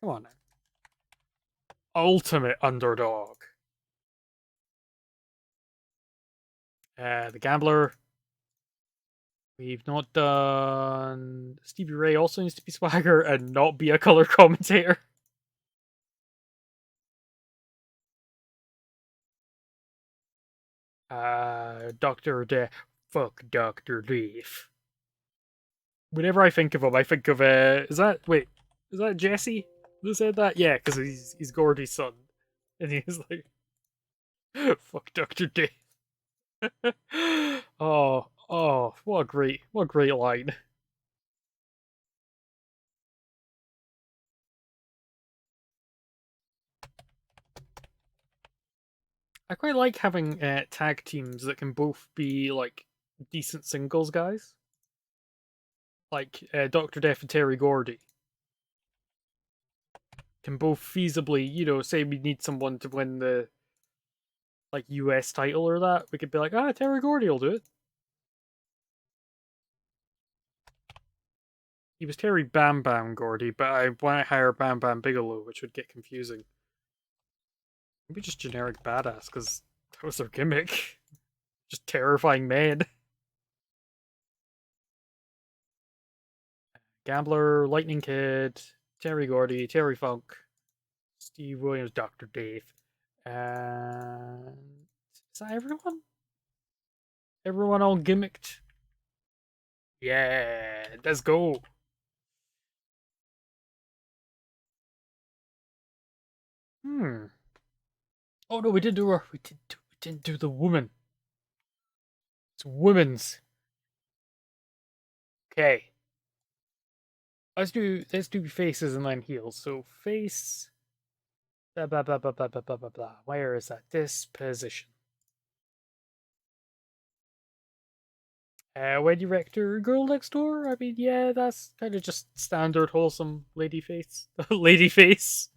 S1: Come on now. Ultimate underdog. The Gambler. We've not done. Stevie Ray also needs to be swagger and not be a color commentator. Doctor De. Fuck Doctor Leaf. Whenever I think of him, I think of Is that wait? Is that Jesse who said that? Yeah, because he's Gordy's son, and he's like, "Fuck Doctor D." Oh, what a great line. I quite like having tag teams that can both be like decent singles guys, like Doctor Death and Terry Gordy can both feasibly, say we need someone to win the like US title or that, we could be like, Terry Gordy will do it. He was Terry Bam Bam Gordy, but I want to hire Bam Bam Bigelow, which would get confusing. Maybe just generic badass, because that was their gimmick. Just terrifying man. Gambler, Lightning Kid, Terry Gordy, Terry Funk, Steve Williams, Dr. Dave. And is that everyone? Everyone all gimmicked? Yeah, let's go. Hmm. Oh no, we didn't do the woman. It's women's. Okay. Let's do faces and then heels. So face. Blah blah blah blah blah blah blah blah blah. Where is that? Disposition. When director girl next door. I mean, yeah, that's kind of just standard wholesome lady face. Lady face.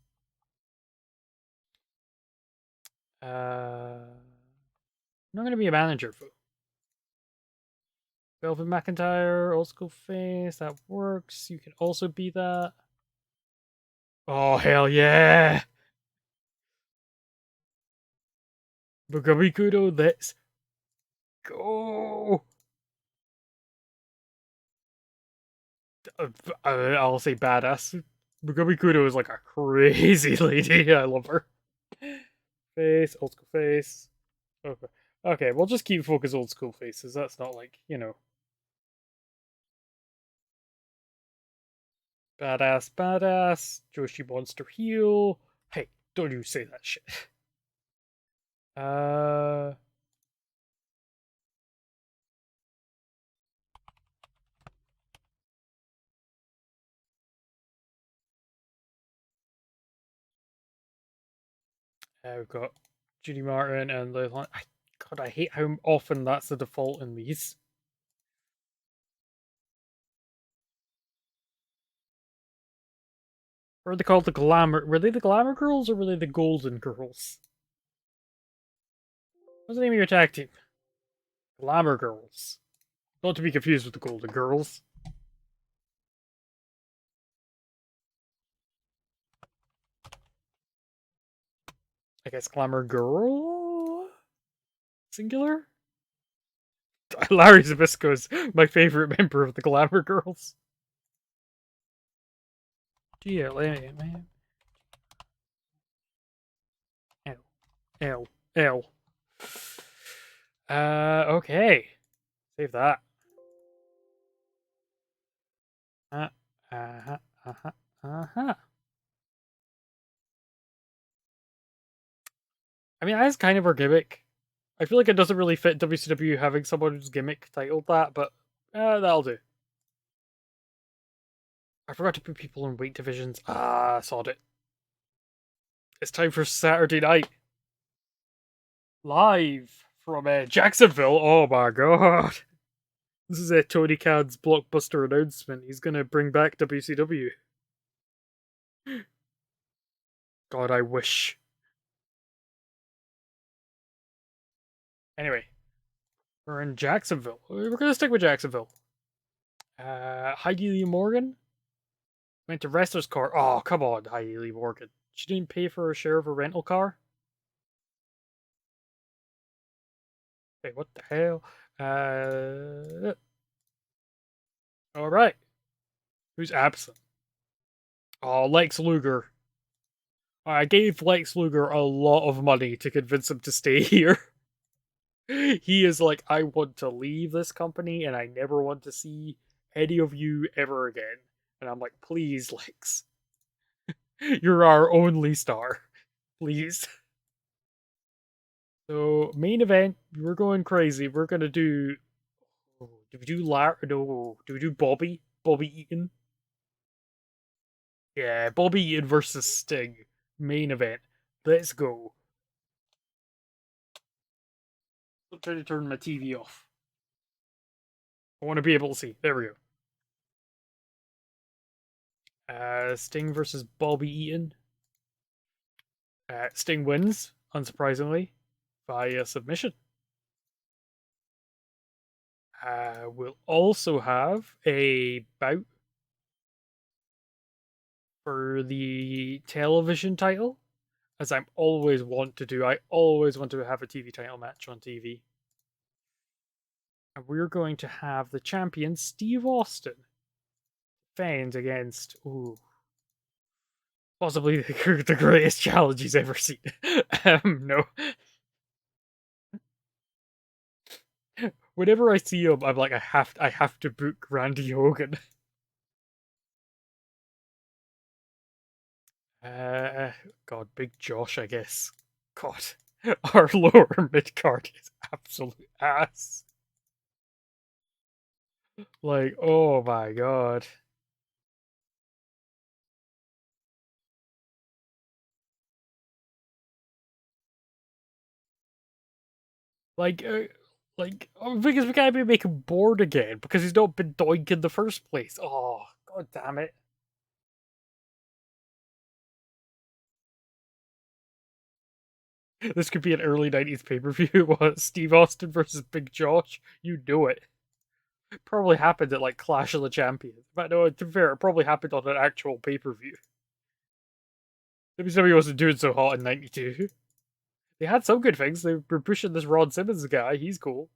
S1: I'm not gonna be a manager for Velvet McIntyre, old school face. That works. You can also be that. Oh hell yeah! Bugami Kudo, let's go! I'll say badass. Bugami Kudo is like a crazy lady. I love her. Face, old school face. Okay. Okay, we'll just keep focus old school faces. That's not like, badass, badass. Joshi monster heel. Hey, don't you say that shit. Uh, we've got Judy Martin and Leyland. God, I hate how often that's the default in these. Or are they called the glamour? Were they the glamour girls or were they the golden girls? What's the name of your tag team? Glamour girls. Not to be confused with the golden girls. I guess glamour girl? Singular? Larry Zabisco is my favorite member of the glamour girls. GLA, man. L. L. L. Okay. Save that. Uh-huh, uh-huh, uh-huh. I mean, that's kind of our gimmick. I feel like it doesn't really fit WCW having someone who's gimmick titled that, but that'll do. I forgot to put people in weight divisions. Ah, sod it. It's time for Saturday night. Live from Jacksonville. Oh my god. This is Tony Khan's blockbuster announcement. He's gonna bring back WCW. God, I wish. Anyway, we're in Jacksonville. We're gonna stick with Jacksonville. Heidi Lee Morgan went to wrestler's car. Oh, come on, Heidi Lee Morgan. She didn't pay for a share of a rental car. Wait, what the hell? All right. Who's absent? Oh, Lex Luger. I gave Lex Luger a lot of money to convince him to stay here. He is like, I want to leave this company and I never want to see any of you ever again. And I'm like, please, Lex. You're our only star. Please. So, main event, we're going crazy. We're gonna do. Oh, do we do No. Do we do Bobby? Bobby Eaton? Yeah, Bobby Eaton versus Sting. Main event. Let's go. I'm trying to turn my TV off. I want to be able to see. There we go. Sting versus Bobby Eaton. Sting wins, unsurprisingly, via submission. We'll also have a bout for the television title, as I'm always want to do. I always want to have a TV title match on TV. And we're going to have the champion, Steve Austin, defend against, possibly the greatest challenge he's ever seen. No. Whenever I see him, I'm like, I have to book Randy Hogan. God, Big Josh, I guess. God, our lower mid card is absolute ass. Like, oh my god. Because we can't be making bored again because he's not been doink in the first place. Oh, god damn it. This could be an early 90s pay-per-view. What, Steve Austin versus Big Josh? You do it. Probably happened at like Clash of the Champions. But no, to be fair, it probably happened on an actual pay-per-view. WCW wasn't doing so hot in 92. They had some good things. They were pushing this Ron Simmons guy. He's cool.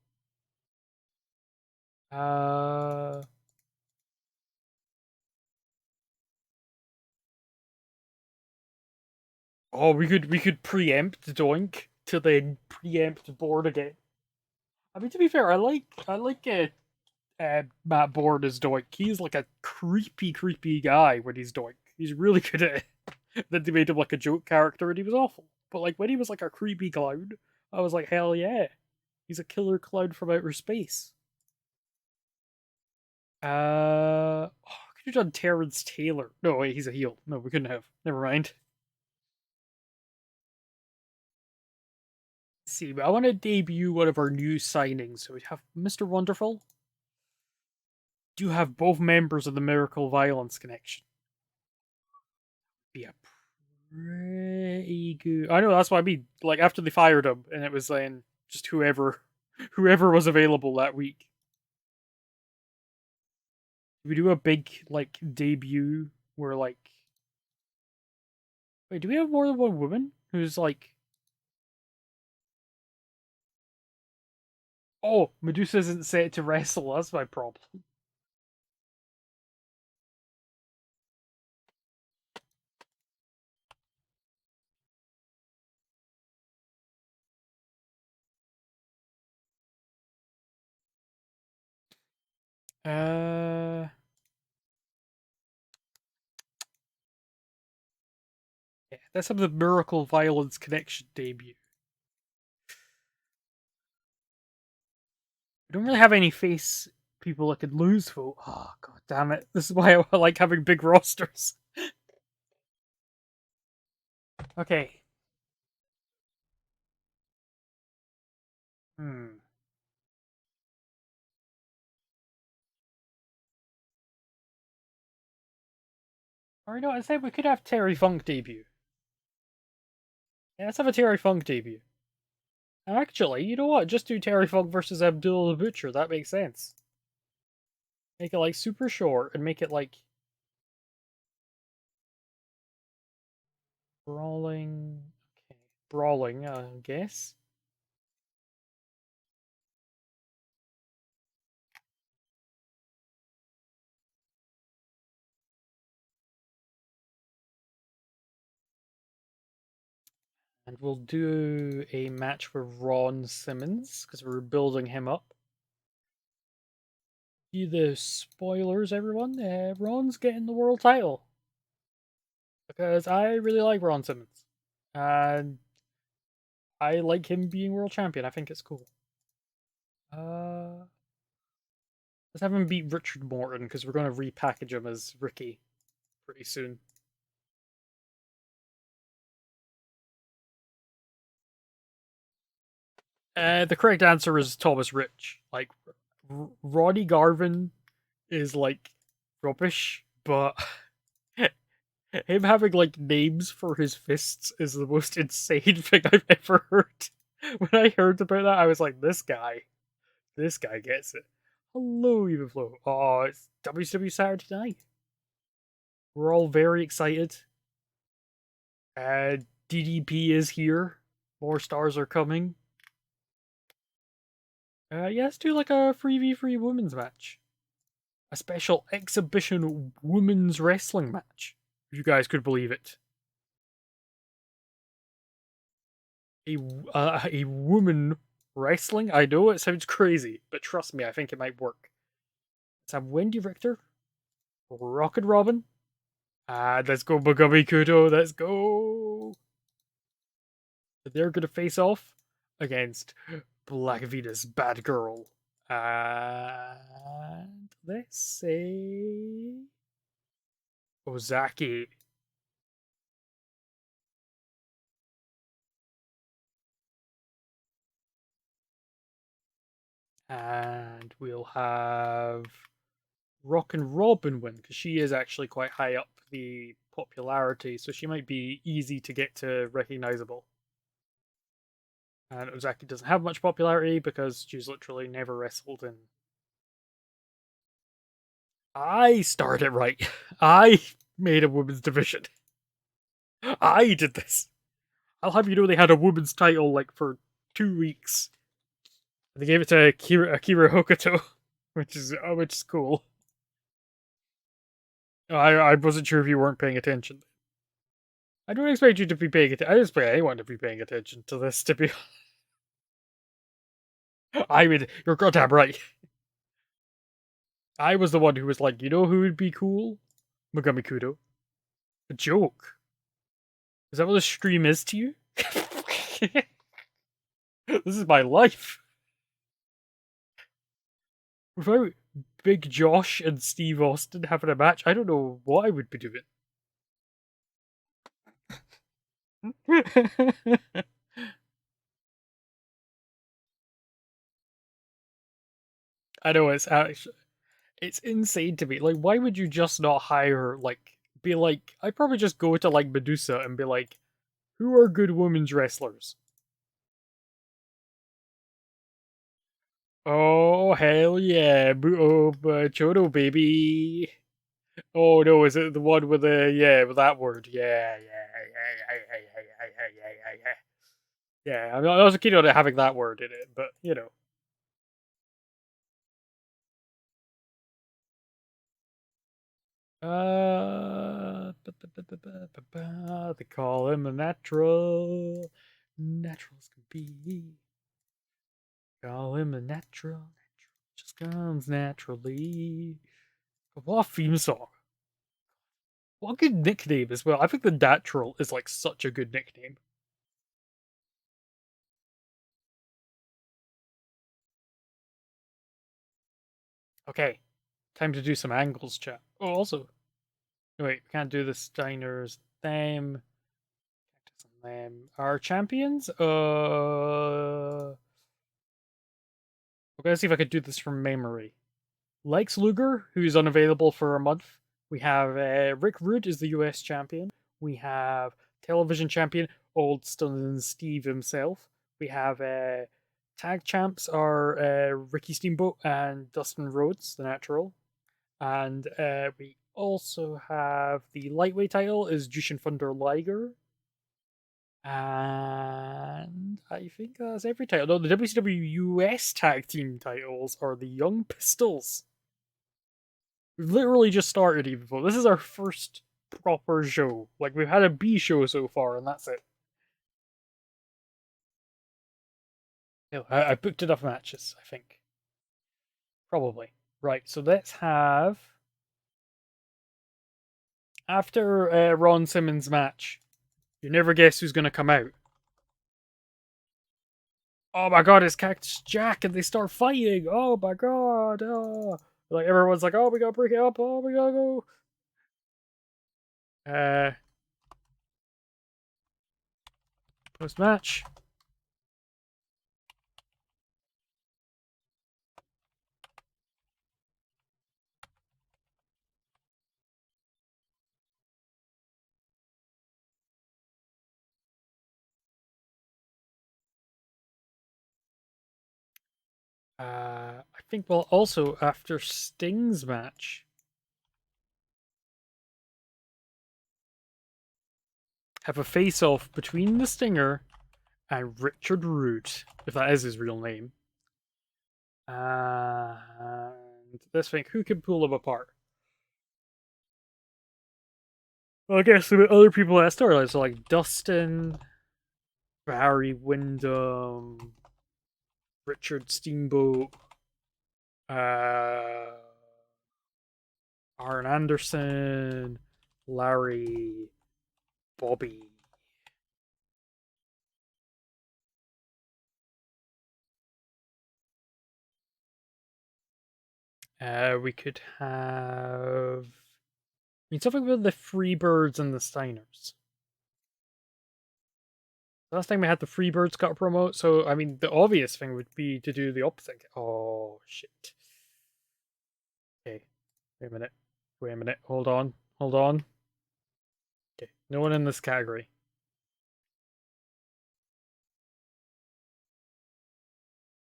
S1: Uh oh, we could preempt Doink to then preempt Board again. I mean, to be fair, I like Matt Bourne as Doink. He's like a creepy guy when he's Doink. He's really good at it. Then they made him like a joke character and he was awful. But like when he was like a creepy clown, I was like, hell yeah. He's a killer clown from outer space. Could have done Terrence Taylor. No, wait, he's a heel. No, we couldn't have. Never mind. Let's see, I want to debut one of our new signings. So we have Mr. Wonderful. Do have both members of the Miracle Violence Connection. Be a pretty good. I know that's what I mean. Like after they fired him, and it was then just whoever was available that week. We do a big like debut where like, wait, do we have more than one woman who's like? Oh, Medusa isn't set to wrestle. That's my problem. Uh, yeah, let's have the Miracle Violence Connection debut. We don't really have any face people that could lose for. Oh god damn it! This is why I like having big rosters. Okay. Hmm. Or you know, I said we could have Terry Funk debut. Yeah, let's have a Terry Funk debut. Actually, you know what? Just do Terry Funk versus Abdul the Butcher. That makes sense. Make it like super short and make it like brawling. Okay, brawling. I guess. And we'll do a match with Ron Simmons because we're building him up. See the spoilers, everyone. Ron's getting the world title because I really like Ron Simmons, and I like him being world champion. I think it's cool. Uh, let's have him beat Richard Morton because we're going to repackage him as Ricky pretty soon. The correct answer is Thomas Rich. Like, Roddy Garvin is like rubbish, but him having like names for his fists is the most insane thing I've ever heard. When I heard about that, I was like, this guy gets it. Hello, Eva Flo. Oh, it's WCW Saturday night. We're all very excited. Uh, DDP is here. More stars are coming. Yeah, let's do like a 3v3 women's match. A special exhibition women's wrestling match. If you guys could believe it. A woman wrestling? I know it sounds crazy, but trust me, I think it might work. Let's have Wendy Richter, Rocket Robin. Let's go Mogami Kudo, let's go! They're gonna face off against Black Venus, Bad Girl. And let's say Ozaki. And we'll have Rockin' Robin win, because she is actually quite high up the popularity, so she might be easy to get to recognizable. And Ozaki doesn't have much popularity because she's literally never wrestled in. I started right. I made a women's division. I did this. I'll have you know they had a women's title like for 2 weeks. They gave it to Akira Hokuto, which is cool. I wasn't sure if you weren't paying attention. I don't expect you to be paying attention. I don't expect anyone to be paying attention to this. To be, I mean, you're goddamn right. I was the one who was like, you know who would be cool? Megami Kudo. A joke. Is that what the stream is to you? This is my life. Without Big Josh and Steve Austin having a match, I don't know what I would be doing. I know it's insane to me. Like, why would you just not hire be like? I'd probably just go to like Medusa and be like, who are good women's wrestlers? Oh hell yeah, Chodo baby. Oh no, is it the one with the with that word? Yeah. Yeah, I was keen on it having that word in it, but you know. They call him a natural. Naturals can be. Call him a natural. Just comes naturally. What a theme song. What a good nickname as well. I think the natural is like such a good nickname. Okay, time to do some angles, chat. Oh, also, wait, we can't do the Steiners. Them. Our champions? I'm gonna see if I could do this from memory. Lex Luger, who's unavailable for a month. We have Rick Rude is the US champion. We have television champion Old Stone Steve himself. We have tag champs are Ricky Steamboat and Dustin Rhodes, the natural. And we also have the lightweight title is Jushin Thunder Liger. And I think that's every title. No, the WCW US tag team titles are the Young Pistols. We've literally just started even before. This is our first proper show. Like, we've had a B show so far, and that's it. I booked enough matches, I think. Probably. Right, so let's have. After Ron Simmons' match, you never guess who's going to come out. Oh my god, it's Cactus Jack, and they start fighting. Oh my god. Oh. Like, everyone's like, oh, we gotta break it up. Oh, we gotta go. Uh, Post match. I think we'll also, after Sting's match, have a face off between the Stinger and Richard Root, if that is his real name. And let's think, who can pull them apart? Well, I guess the other people that storyline, so like Dustin, Barry Windham, Richard Steamboat, uh, Arn Anderson, Larry, Bobby. We could have. I mean, something with the Freebirds and the Steiners. Last time we had the Freebirds got a promo, so I mean, the obvious thing would be to do the opposite. Oh, shit. Okay, wait a minute. Wait a minute. Hold on. Hold on. Okay, no one in this category.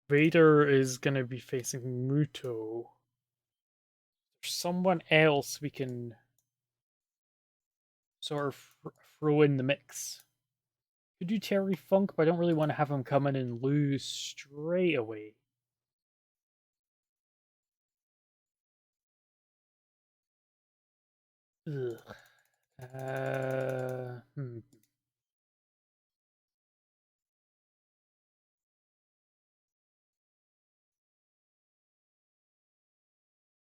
S1: Vader is gonna be facing Muto. There's someone else we can sort of throw in the mix. Could do Terry Funk, but I don't really want to have him come in and lose straight away. Ugh. Hmm.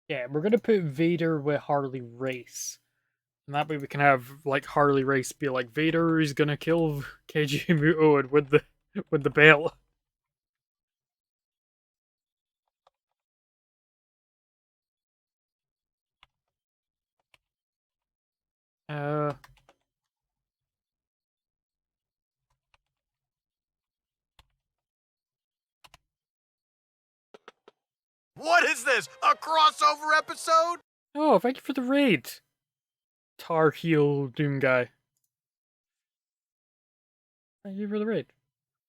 S1: Yeah, we're gonna put Vader with Harley Race. And that way we can have like Harley Race be like Vader is gonna kill KG Muto and with the belt. Uh
S2: What is this? A crossover episode?
S1: oh, thank you for the raid. Tar Heel Doom guy. Thank you for the raid.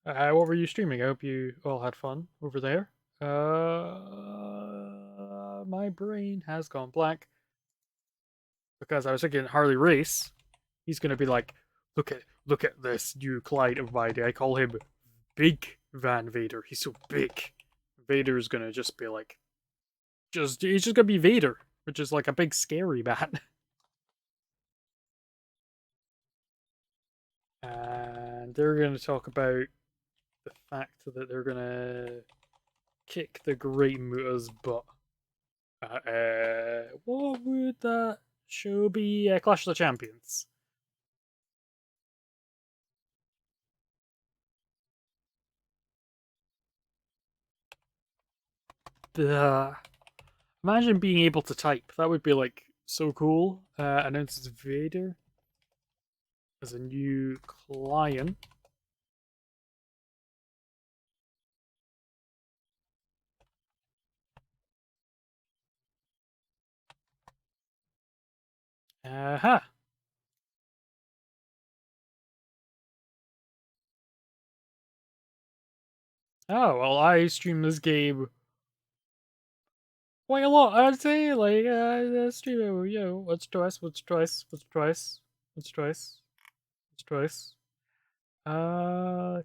S1: What were you streaming? I hope you all had fun over there. My brain has gone blank because I was thinking Harley Race. He's gonna be like, look at this new Clyde of mine. I call him Big Van Vader. He's so big. Vader's gonna just be like, he's just gonna be Vader, which is like a big scary man. And they're gonna talk about the fact that they're gonna kick the Great Muta's butt. What would that show be? Clash of the Champions. Imagine being able to type. That would be like so cool. Announces Vader as a new client. Huh. Oh, well, I stream this game quite a lot, I'd say. Like, I stream it, you know, once, twice, once, twice, once, twice, once, twice, once, twice. Uh,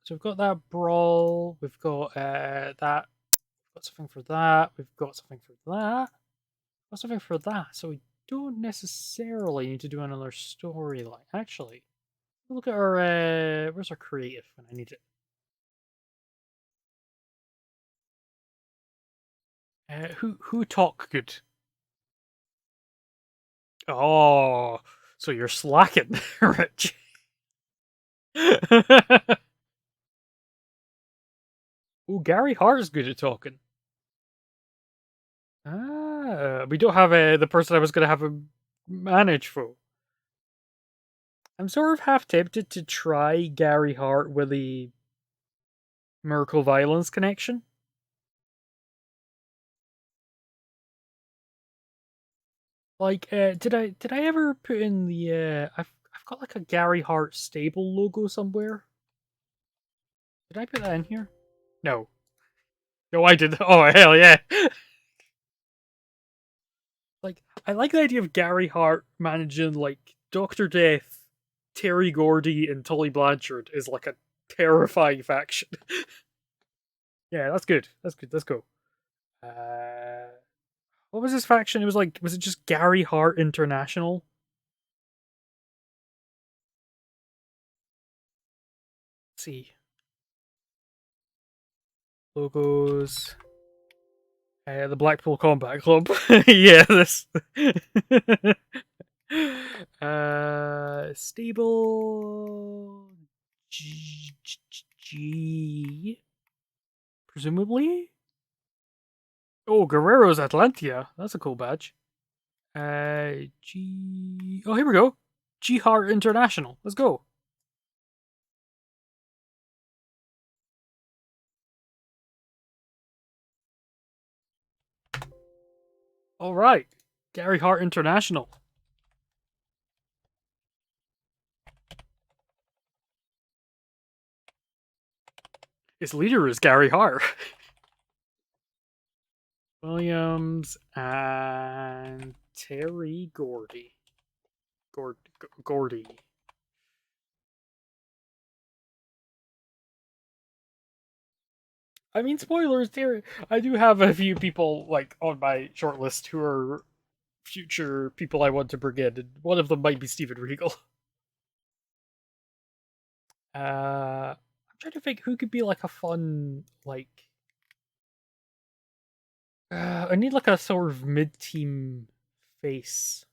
S1: so we've got that brawl, we've got that, we've got something for that, we've got something for that, we've got something for that. So we don't necessarily need to do another storyline. Actually, look at our where's our creative when I need it? Who talk good? Oh, so you're slacking, Rich. Oh, Gary Hart is good at talking. We don't have the person I was going to have him manage for. I'm sort of half tempted to try Gary Hart with the Miracle Violence connection. Like, did I ever put in the I've got like a Gary Hart stable logo somewhere. Did I put that in here? No. No, I did. Oh hell yeah! Like, I like the idea of Gary Hart managing like Doctor Death, Terry Gordy, and Tully Blanchard is like a terrifying faction. Yeah, that's good. That's good. Let's go. Uh, what was this faction? It was like, was it just Gary Hart International? Let's see. Logos. The Blackpool Combat Club. Yeah, this. Stable. G. Presumably? Oh, Guerrero's Atlantia. That's a cool badge. G. Oh, here we go. G Heart International. Let's go. All right. Gary Hart International. Its leader is Gary Hart. Williams and Terry Gordy. Gordy. I mean, spoilers here. I do have a few people like on my shortlist who are future people I want to bring in, and one of them might be Steven Regal. I'm trying to think who could be like a fun like. I need like a sort of mid-team face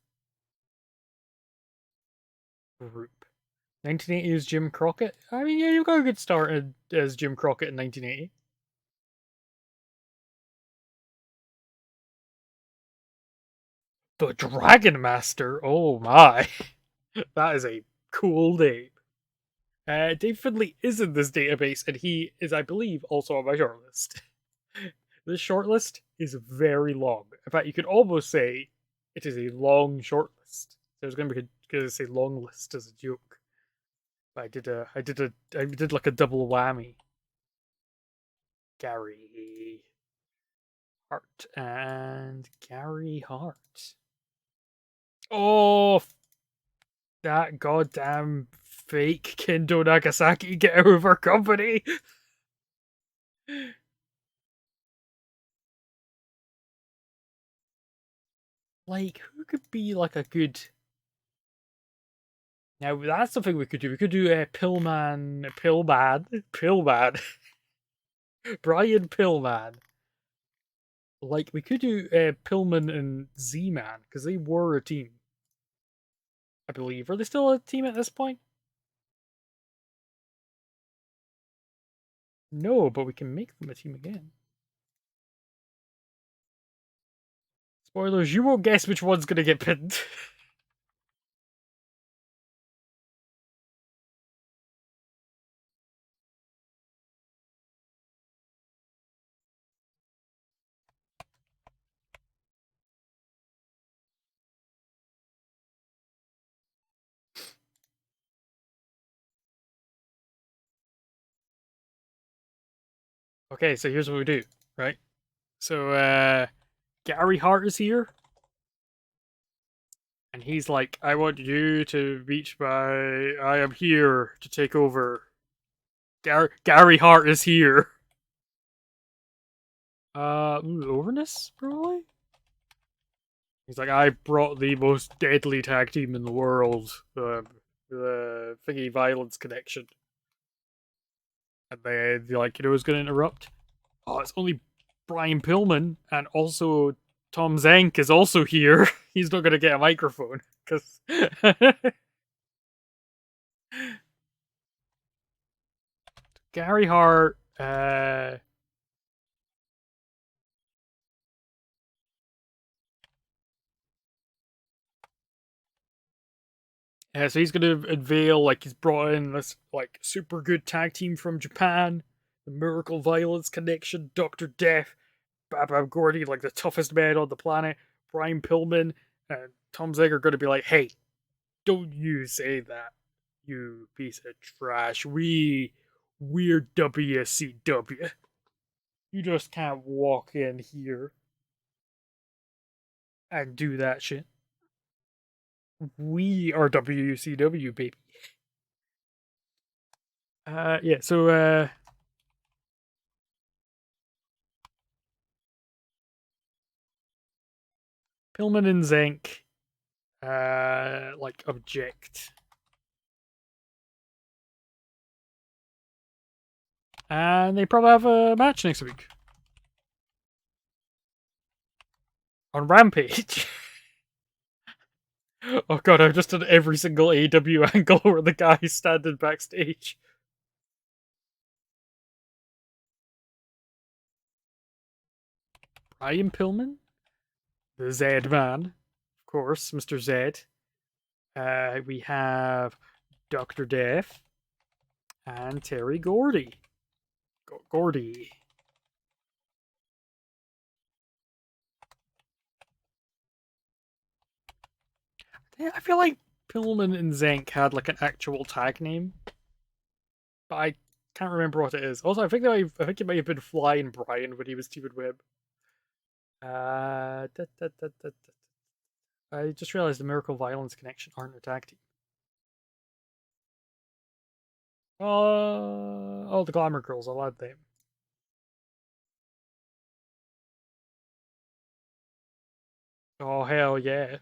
S1: group. 1980 is Jim Crockett. I mean, yeah, you've got a good start as Jim Crockett in 1980. The Dragon Master. Oh my, that is a cool name. Dave Finley is in this database, and he is, I believe, also on my shortlist. This shortlist is very long. In fact, you could almost say it is a long shortlist. I was going to say long list as a joke. But I did like a double whammy. Gary Hart and Gary Hart. Oh, that goddamn fake Kendo Nagasaki, get out of our company. Like, who could be like a good. Now, that's something we could do. We could do a Pillman. Brian Pillman. Like, we could do Pillman and Z Man, because they were a team. I believe. Are they still a team at this point? No, but we can make them a team again. Spoilers, you won't guess which one's gonna get pinned. Okay, so here's what we do, right? So, Gary Hart is here. And he's like, I want you to reach my. I am here to take over. Gary Hart is here. Overness, probably? He's like, I brought the most deadly tag team in the world, the thingy violence connection. And they're like, you know who's going to interrupt? Oh, it's only Brian Pillman, and also Tom Zank is also here. He's not going to get a microphone, because. Gary Hart, yeah, so he's gonna unveil like he's brought in this like super good tag team from Japan, the Miracle Violence Connection, Doctor Death, Bab Gordy, like the toughest man on the planet, Brian Pillman, and Tom Zig are gonna be like, "Hey, don't you say that, you piece of trash. We're WCW. You just can't walk in here and do that shit. We are WCW, baby." Yeah, so Pillman and Zank like object. And they probably have a match next week on Rampage. Oh god, I've just done every single AEW angle where the guy's standing backstage. Brian Pillman, the Zed Man, of course, Mr. Z. We have Dr. Death and Terry Gordy. Gordy. Yeah, I feel like Pillman and Zenk had like an actual tag name, but I can't remember what it is. Also, I think it might have been Fly and Brian when he was teaming Web. I just realized the Miracle Violence Connection aren't a tag team. Oh, the Glamour Girls, I'll add them. Oh, hell yeah.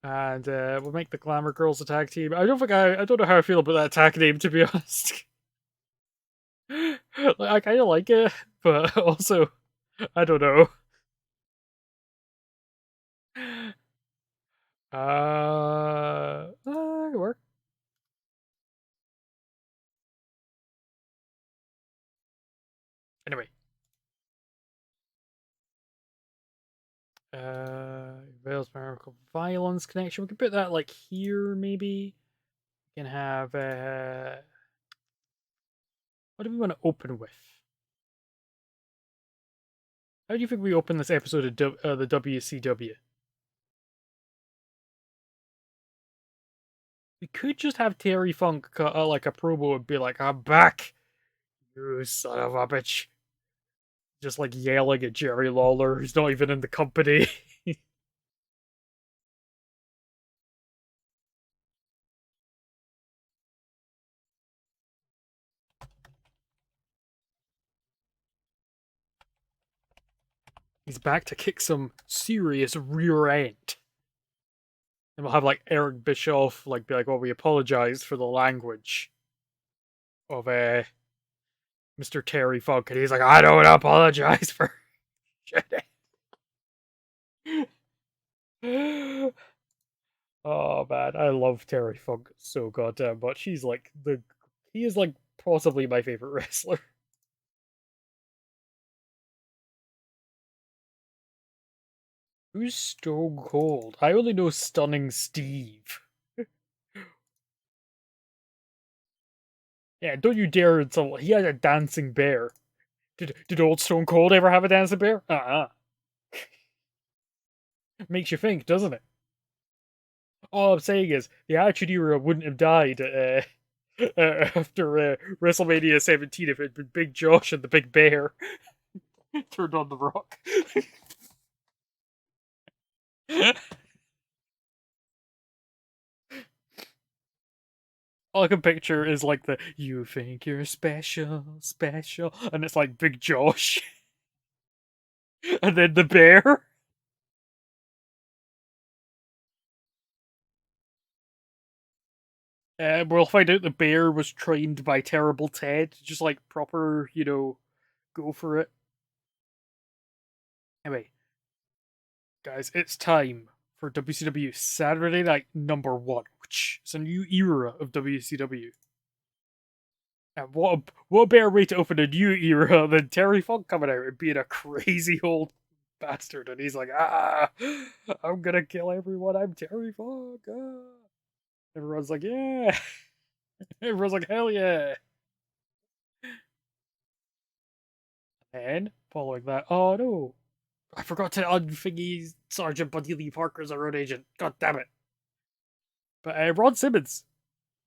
S1: And we'll make the Glamour Girls a tag team. I don't know how I feel about that tag name, to be honest. Like, I kind of like it, but also, I don't know. It work. Anyway, Veil's Miracle Violence Connection. We can put that like here, maybe. We can have what do we want to open with? How do you think we open this episode of the WCW? We could just have Terry Funk cut like a promo and be like, "I'm back, you son of a bitch," just like yelling at Jerry Lawler, who's not even in the company. He's back to kick some serious rear end. And we'll have like Eric Bischoff like be like, "Well, we apologize for the language of Mr. Terry Funk," and he's like, "I don't apologize for shit." Oh man, I love Terry Funk so goddamn much. He is like possibly my favorite wrestler. Who's Stone Cold? I only know Stunning Steve. Yeah, don't you dare insult. He had a dancing bear. Did old Stone Cold ever have a dancing bear? Makes you think, doesn't it? All I'm saying is the Attitude Era wouldn't have died after WrestleMania 17 if it had been Big Josh and the Big Bear turned on the Rock. All I can picture is like the "You think you're special, special," and it's like Big Josh, and then the bear. We'll find out the bear was trained by Terrible Ted, just like proper, go for it. Anyway, guys, it's time for WCW Saturday Night #1, which is a new era of WCW. And what a better way to open a new era than Terry Funk coming out and being a crazy old bastard, and he's like, I'm gonna kill everyone, I'm Terry Funk. Everyone's like, yeah. Everyone's like, hell yeah. And following that, oh no, I forgot to unthingy Sergeant Buddy Lee Parker as a road agent. God damn it. But Ron Simmons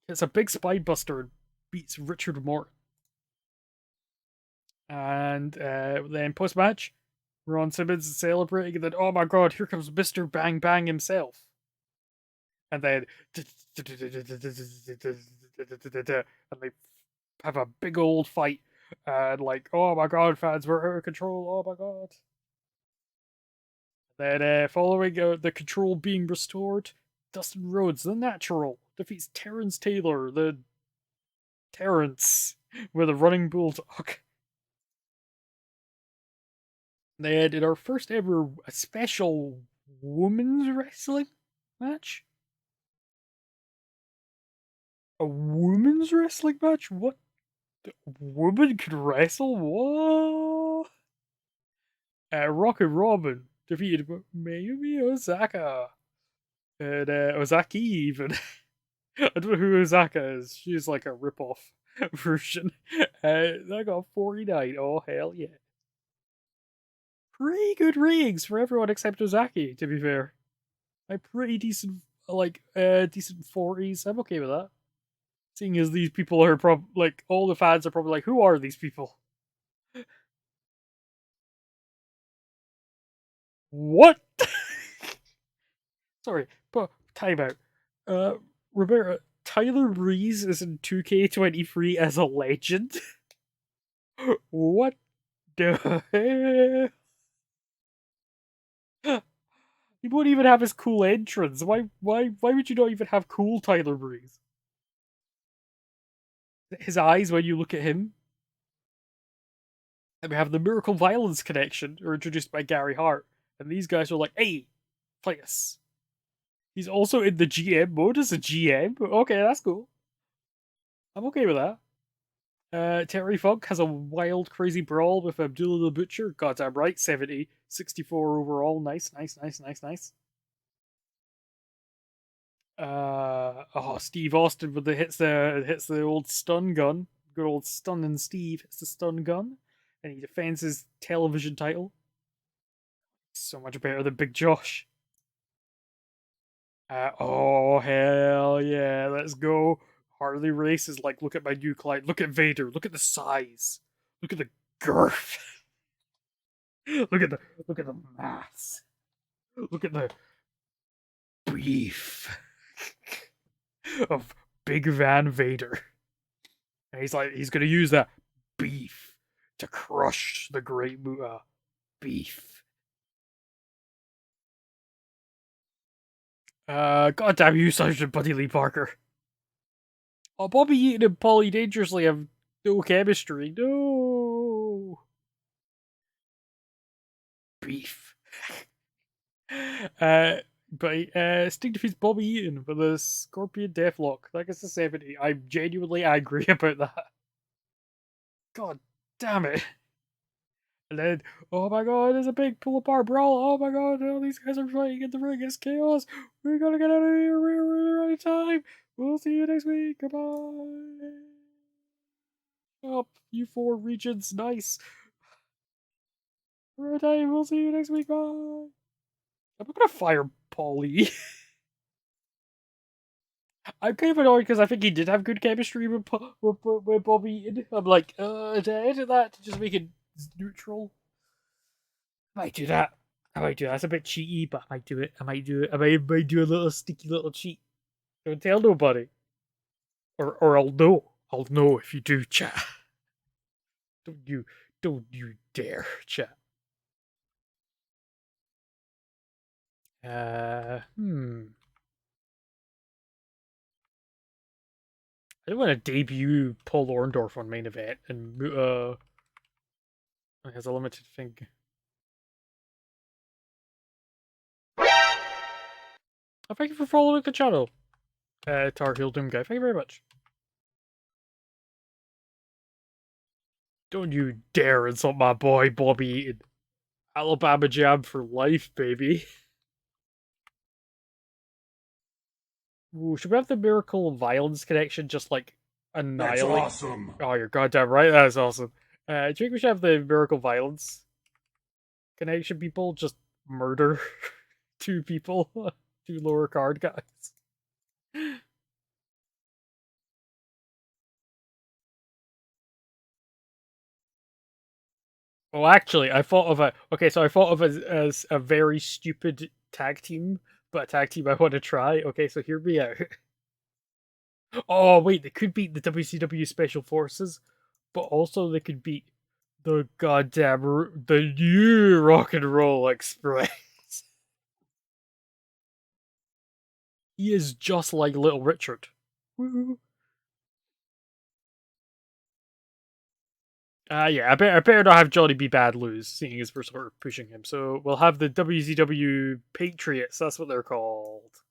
S1: gets a big spine buster and beats Richard Morton. And then post match, Ron Simmons is celebrating, and then, oh my god, here comes Mr. Bang Bang himself. And then, and they have a big old fight. And like, oh my god, fans, we're out of control. Oh my god. Then, following the control being restored, Dustin Rhodes, the Natural, defeats Terrence Taylor, the Terrence, with a running bulldog. Then, in our first ever special women's wrestling match, a women's wrestling match? What? A woman can wrestle? What? Rocket Robin defeated Mayumi Osaka. And Ozaki even. I don't know who Osaka is. She's like a rip-off version. I got 49. Oh, hell yeah. Pretty good ratings for everyone except Ozaki, to be fair. Like, pretty decent, like, decent 40s. I'm okay with that. Seeing as these people are like, all the fans are probably like, who are these people? What? Sorry, but time out. Roberta, Tyler Breeze is in 2K23 as a legend? What the hell? He won't even have his cool entrance. Why would you not even have cool Tyler Breeze? His eyes when you look at him. And we have the Miracle Violence connection, are introduced by Gary Hart. And these guys are like, hey, play us. He's also in the GM mode as a GM. Okay, that's cool. I'm okay with that. Terry Funk has a wild, crazy brawl with Abdullah the Butcher. Goddamn right, 70. 64 overall. Nice, nice, nice, nice, nice. Steve Austin with the hits the old stun gun. Good old stunning Steve hits the stun gun. And he defends his television title. So much better than Big Josh. Oh, hell yeah, let's go. Harley Race is like, look at my new client. Look at Vader. Look at the size. Look at the girth. look at the mass. Look at the beef of Big Van Vader. And he's gonna use that beef to crush the Great Muta. Beef. God damn you, Sergeant Buddy Lee Parker. Oh, Bobby Eaton and Paulie Dangerously have no chemistry. No. Beef. Sting defeats Bobby Eaton with a Scorpion Deathlock. That gets a 70. I'm genuinely angry about that. God damn it. And then, oh my god, there's a big pull apart brawl. Oh my god, all these guys are fighting in the ring. It's chaos. We gotta get out of here. We're out of time. We'll see you next week. Goodbye. Up, you four regions. Nice. We're out of time. We'll see you next week. Bye. I'm gonna fire Paulie. I'm kind of annoyed because I think he did have good chemistry with Bobby Eaton. I'm like, to edit that to just make it neutral. I might do that. I might do that. That's a bit cheaty, but I might do it. I might do it. I might do a little sticky little cheat. Don't tell nobody. Or I'll know. I'll know if you do, chat. Don't you dare, chat. I don't want to debut Paul Orndorff on main event and has a limited thing. Oh, thank you for following the channel, Tar Heel Doom guy. Thank you very much. Don't you dare insult my boy Bobby Eaton. Alabama Jam for life, baby. Ooh, should we have the Miracle Violence connection just like annihilate?
S2: That's awesome.
S1: Oh, you're goddamn right. That is awesome. Do you think we should have the Miracle Violence connection people just murder two people, two lower card guys? Oh, actually, I thought of I thought of it as a very stupid tag team, but a tag team I want to try. Okay, so hear me out. Oh wait, they could beat the WCW Special Forces, but also they could beat the the new Rock and Roll Express. He is just like Little Richard. Woo. Yeah, I better not have Johnny B. Bad lose, seeing as we're sort of pushing him. So we'll have the WCW Patriots. That's what they're called.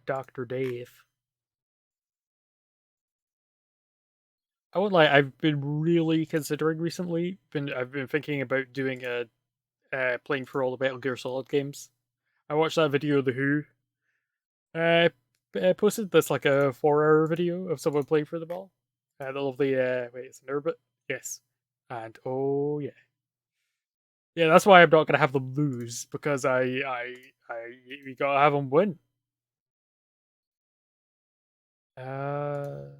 S1: Dr. Dave. I would like. I've been really considering recently. I've been thinking about doing a playing for all the Metal Gear Solid games. I watched that video of the Who. Uh, Posted this like a 4 hour video of someone playing for the ball. The lovely wait, it's an Urbit? Yes. And oh yeah. Yeah, that's why I'm not gonna have them lose, because we gotta have them win. Uh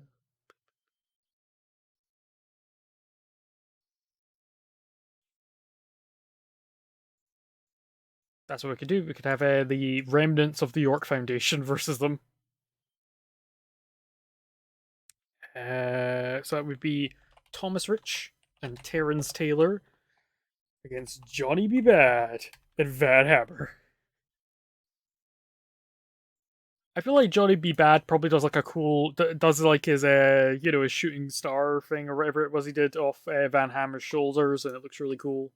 S1: that's what we could do. We could have the remnants of the York Foundation versus them. So that would be Thomas Rich and Terrence Taylor against Johnny B. Bad and Van Hammer. I feel like Johnny B. Bad probably does like a cool, does like his his shooting star thing or whatever it was he did off Van Hammer's shoulders, and it looks really cool.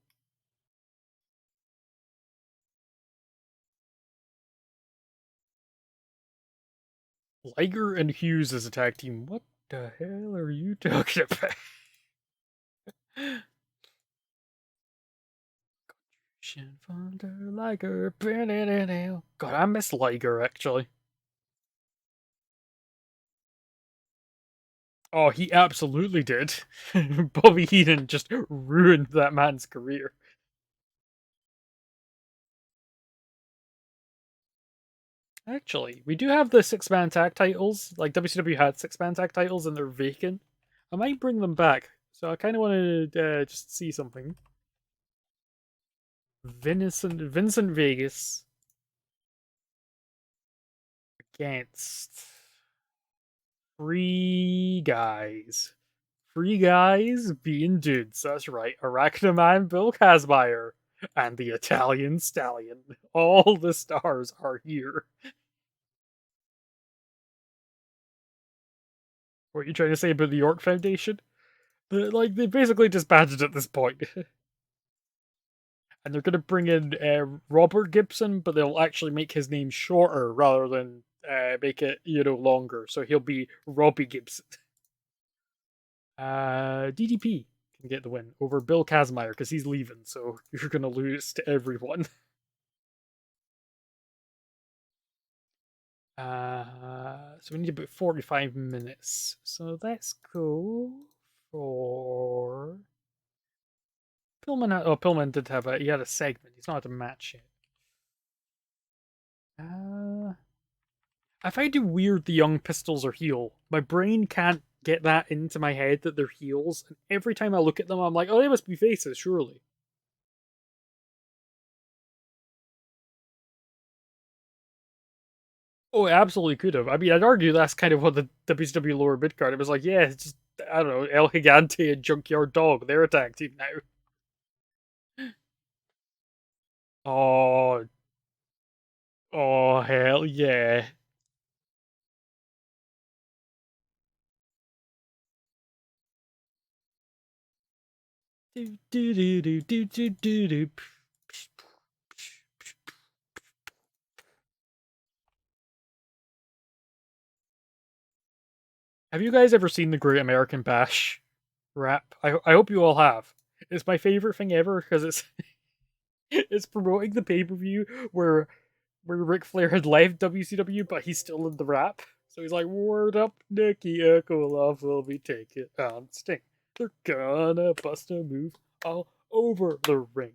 S1: Liger and Hughes as a tag team. What the hell are you talking about? Liger. God, I miss Liger actually. Oh, he absolutely did. Bobby Heenan just ruined that man's career. Actually, we do have the 6-man tag titles. Like, WCW had 6-man tag titles and they're vacant. I might bring them back. So I kind of want to just see something. Vincent Vegas against Free Guys. Free Guys being dudes. That's right. Arachnoman Bill Kazmaier and the Italian Stallion. All the stars are here. What are you trying to say about the York Foundation? They basically disbanded at this point. And they're going to bring in Robert Gibson, but they'll actually make his name shorter rather than make it, longer. So he'll be Robbie Gibson. DDP can get the win over Bill Kazmaier because he's leaving, so you're going to lose to everyone. So we need about 45 minutes. So let's go for Pillman. Oh, Pillman did have he had a segment. He's not had a match yet. I find it weird the Young Pistols are heel. My brain can't get that into my head that they're heels, and every time I look at them, I'm like, oh, they must be faces, surely. Oh, it absolutely could have. I mean, I'd argue that's kind of what the WCW lower mid card. It was like, yeah, it's just, I don't know, El Gigante and Junkyard Dog. They're a tag team now. Oh, oh, hell yeah. Do, do, do, do, do, do, do, do. Have you guys ever seen the Great American Bash rap? I hope you all have. It's my favorite thing ever because it's it's promoting the pay per view where Ric Flair had left WCW, but he's still in the rap. So he's like, "Word up, Nikki Love will be taking on Sting. They're gonna bust a move all over the ring."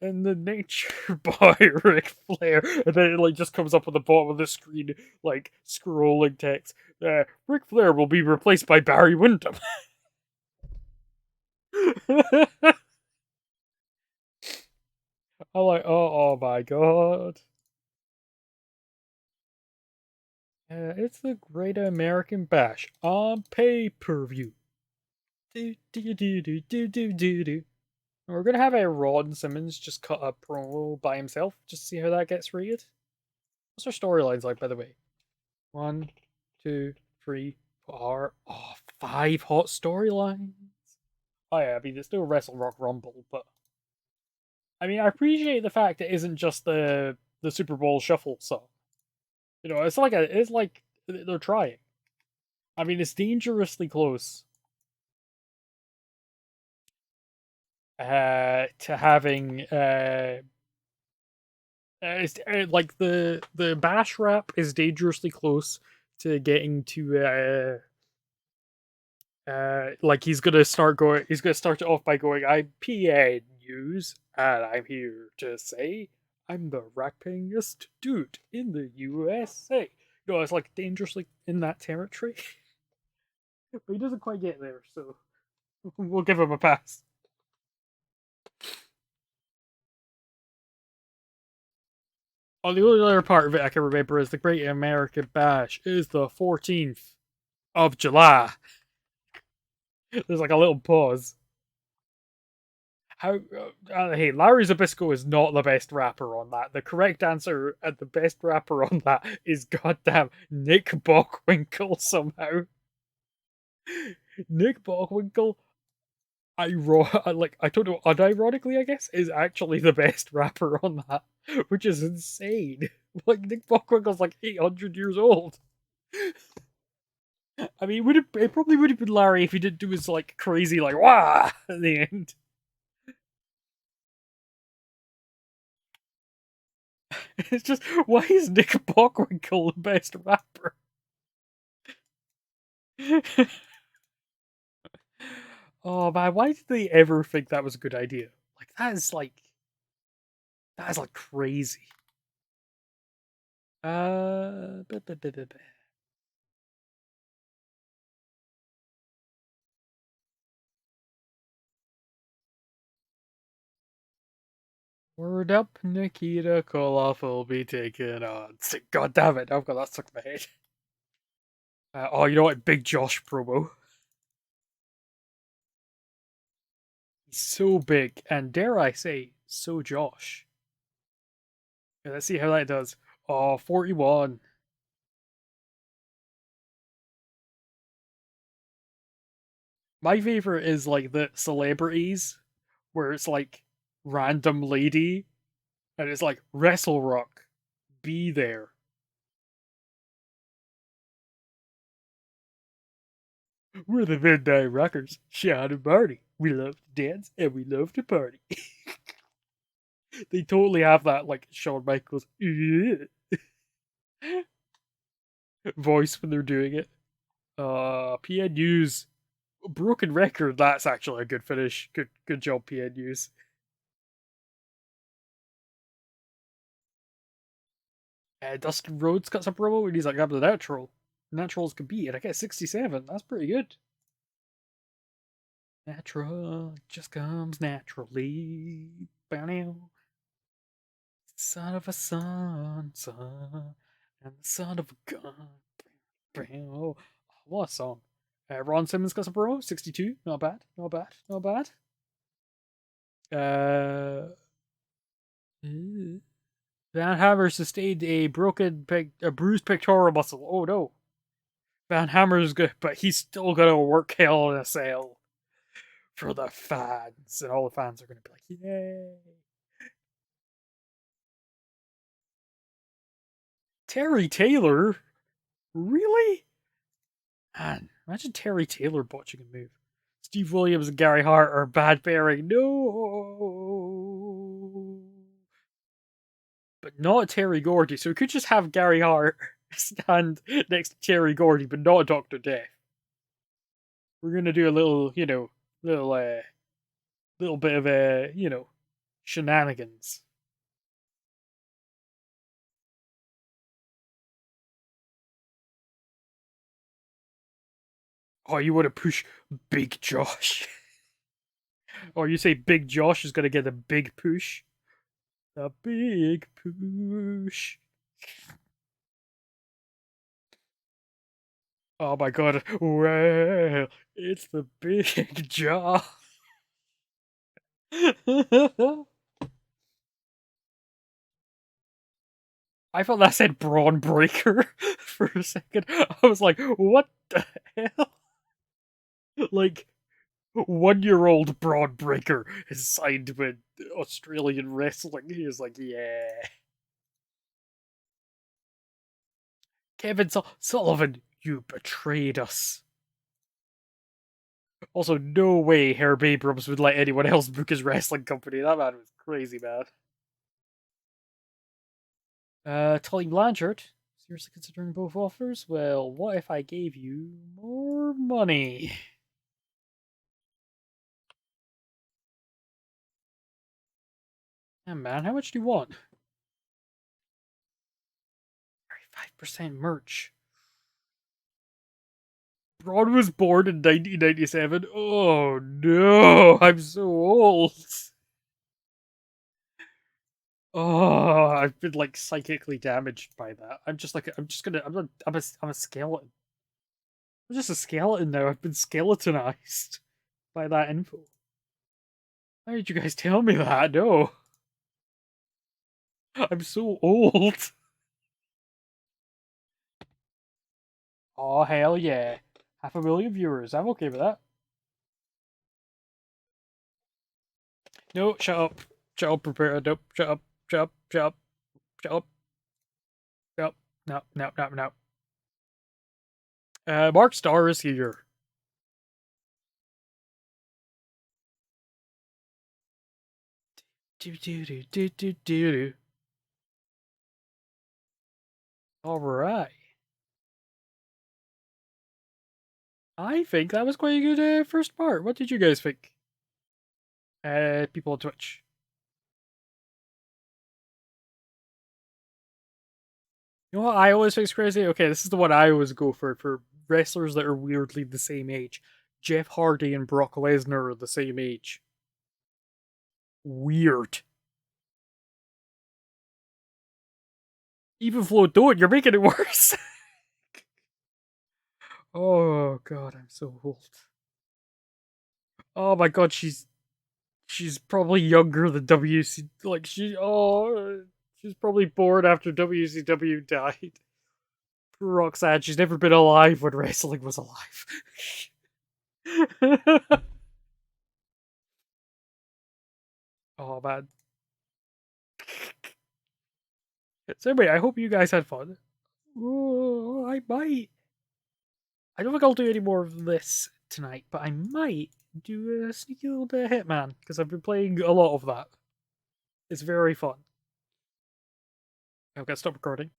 S1: And the nature by Ric Flair, and then it just comes up on the bottom of the screen, like scrolling text. Ric Flair will be replaced by Barry Windham. I'm like, oh my god. It's the Great American Bash on pay-per-view. Do do do do do do do do. We're gonna have a Ron Simmons just cut a promo by himself, just to see how that gets rated. What's our storylines like, by the way? 1, 2, 3, 4. Oh, 5 hot storylines. Oh yeah, I mean it's still Wrestle Rock Rumble, but I mean I appreciate the fact it isn't just the Super Bowl Shuffle song. It's like they're trying. I mean, it's dangerously close. to having like the bash rap is dangerously close to getting to like he's gonna start it off by going, I'm PN News, and I'm here to say I'm the rappingest dude in the USA. No, it's like dangerously in that territory. But he doesn't quite get there, so we'll give him a pass. Oh, the only other part of it I can remember is the Great American Bash is the 14th of July. There's like a little pause. How? Hey, Larry Zabisco is not the best rapper on that. The correct answer and the best rapper on that is goddamn Nick Bockwinkel somehow. Nick Bockwinkel, I don't know, unironically, I guess, is actually the best rapper on that, which is insane. Like Nick Bockwinkel's like 800 years old. I mean, it probably would have been Larry if he didn't do his like crazy like wah at the end. It's just, why is Nick Bockwinkel the best rapper? Oh man, why did they ever think that was a good idea? Like that is like crazy. Buh, buh, buh, buh, buh. Word up, Nikita Koloff will be taken on. God damn it, I've got that stuck in my head. Oh, you know what? Big Josh promo. He's so big, and dare I say, so Josh. Yeah, let's see how that does. Oh, 41. My favorite is like the celebrities, where it's like random lady, and it's like Wrestle Rock, be there. We're the Midnight Rockers, Sean and Marty. We love to dance and we love to party. They totally have that like Shawn Michaels voice when they're doing it. PN News, broken record. That's actually a good finish. Good job, PN News. Dustin Rhodes got some promo and he's like, I'm the natural as can be, and I get 67. That's pretty good. Natural just comes naturally. Son of a son, and the son of a gun. What a song. Ron Simmons got some promo, 62. Not bad, not bad, not bad. Van Hammer sustained a bruised pectoral muscle. Oh no. Van Hammer's good, but he's still gonna work hell in a cell for the fans, and all the fans are gonna be like, yay. Terry Taylor? Really? Man, imagine Terry Taylor botching a move. Steve Williams and Gary Hart are bad pairing. No. But not Terry Gordy. So we could just have Gary Hart stand next to Terry Gordy, but not Dr. Death. We're gonna do a little, little bit of shenanigans. Oh, you want to push Big Josh? Or you say Big Josh is gonna get a big push? A big push. Oh my god. Well, it's the big jaw. I thought that said Braun Breaker for a second. I was like, what the hell? Like, 1-year-old Braun Breaker is signed with Australian wrestling. He is like, yeah. Kevin Sullivan, you betrayed us. Also, no way Herb Abrams would let anyone else book his wrestling company. That man was crazy, man. Tully Blanchard. Seriously considering both offers? Well, what if I gave you more money? Yeah, man, how much do you want? 5% merch. Braun was born in 1997. Oh no, I'm so old. Oh, I've been like psychically damaged by that. I'm just like I'm a skeleton. I'm just a skeleton now. I've been skeletonized by that info. Why did you guys tell me that? No. I'm so old. Oh hell yeah. 500,000 viewers. I'm okay with that. No, shut up. Shut up, prepare. Nope. Shut up. Shut up. Shut up. Shut up. Shut up. No, no, no, no. Mark Starr is here. Do do do do do do. All right. I think that was quite a good first part. What did you guys think? People on Twitch. You know what I always think's crazy? Okay, this is the one I always go for wrestlers that are weirdly the same age. Jeff Hardy and Brock Lesnar are the same age. Weird. Even Flo, don't, you're making it worse. Oh god, I'm so old. Oh my god, she's probably younger than WC. Like she's probably born after WCW died. Roxanne, she's never been alive when wrestling was alive. Oh man. So anyway, I hope you guys had fun. Oh, I might. I don't think I'll do any more of this tonight, but I might do a sneaky little bit of Hitman because I've been playing a lot of that. It's very fun. I've got to stop recording.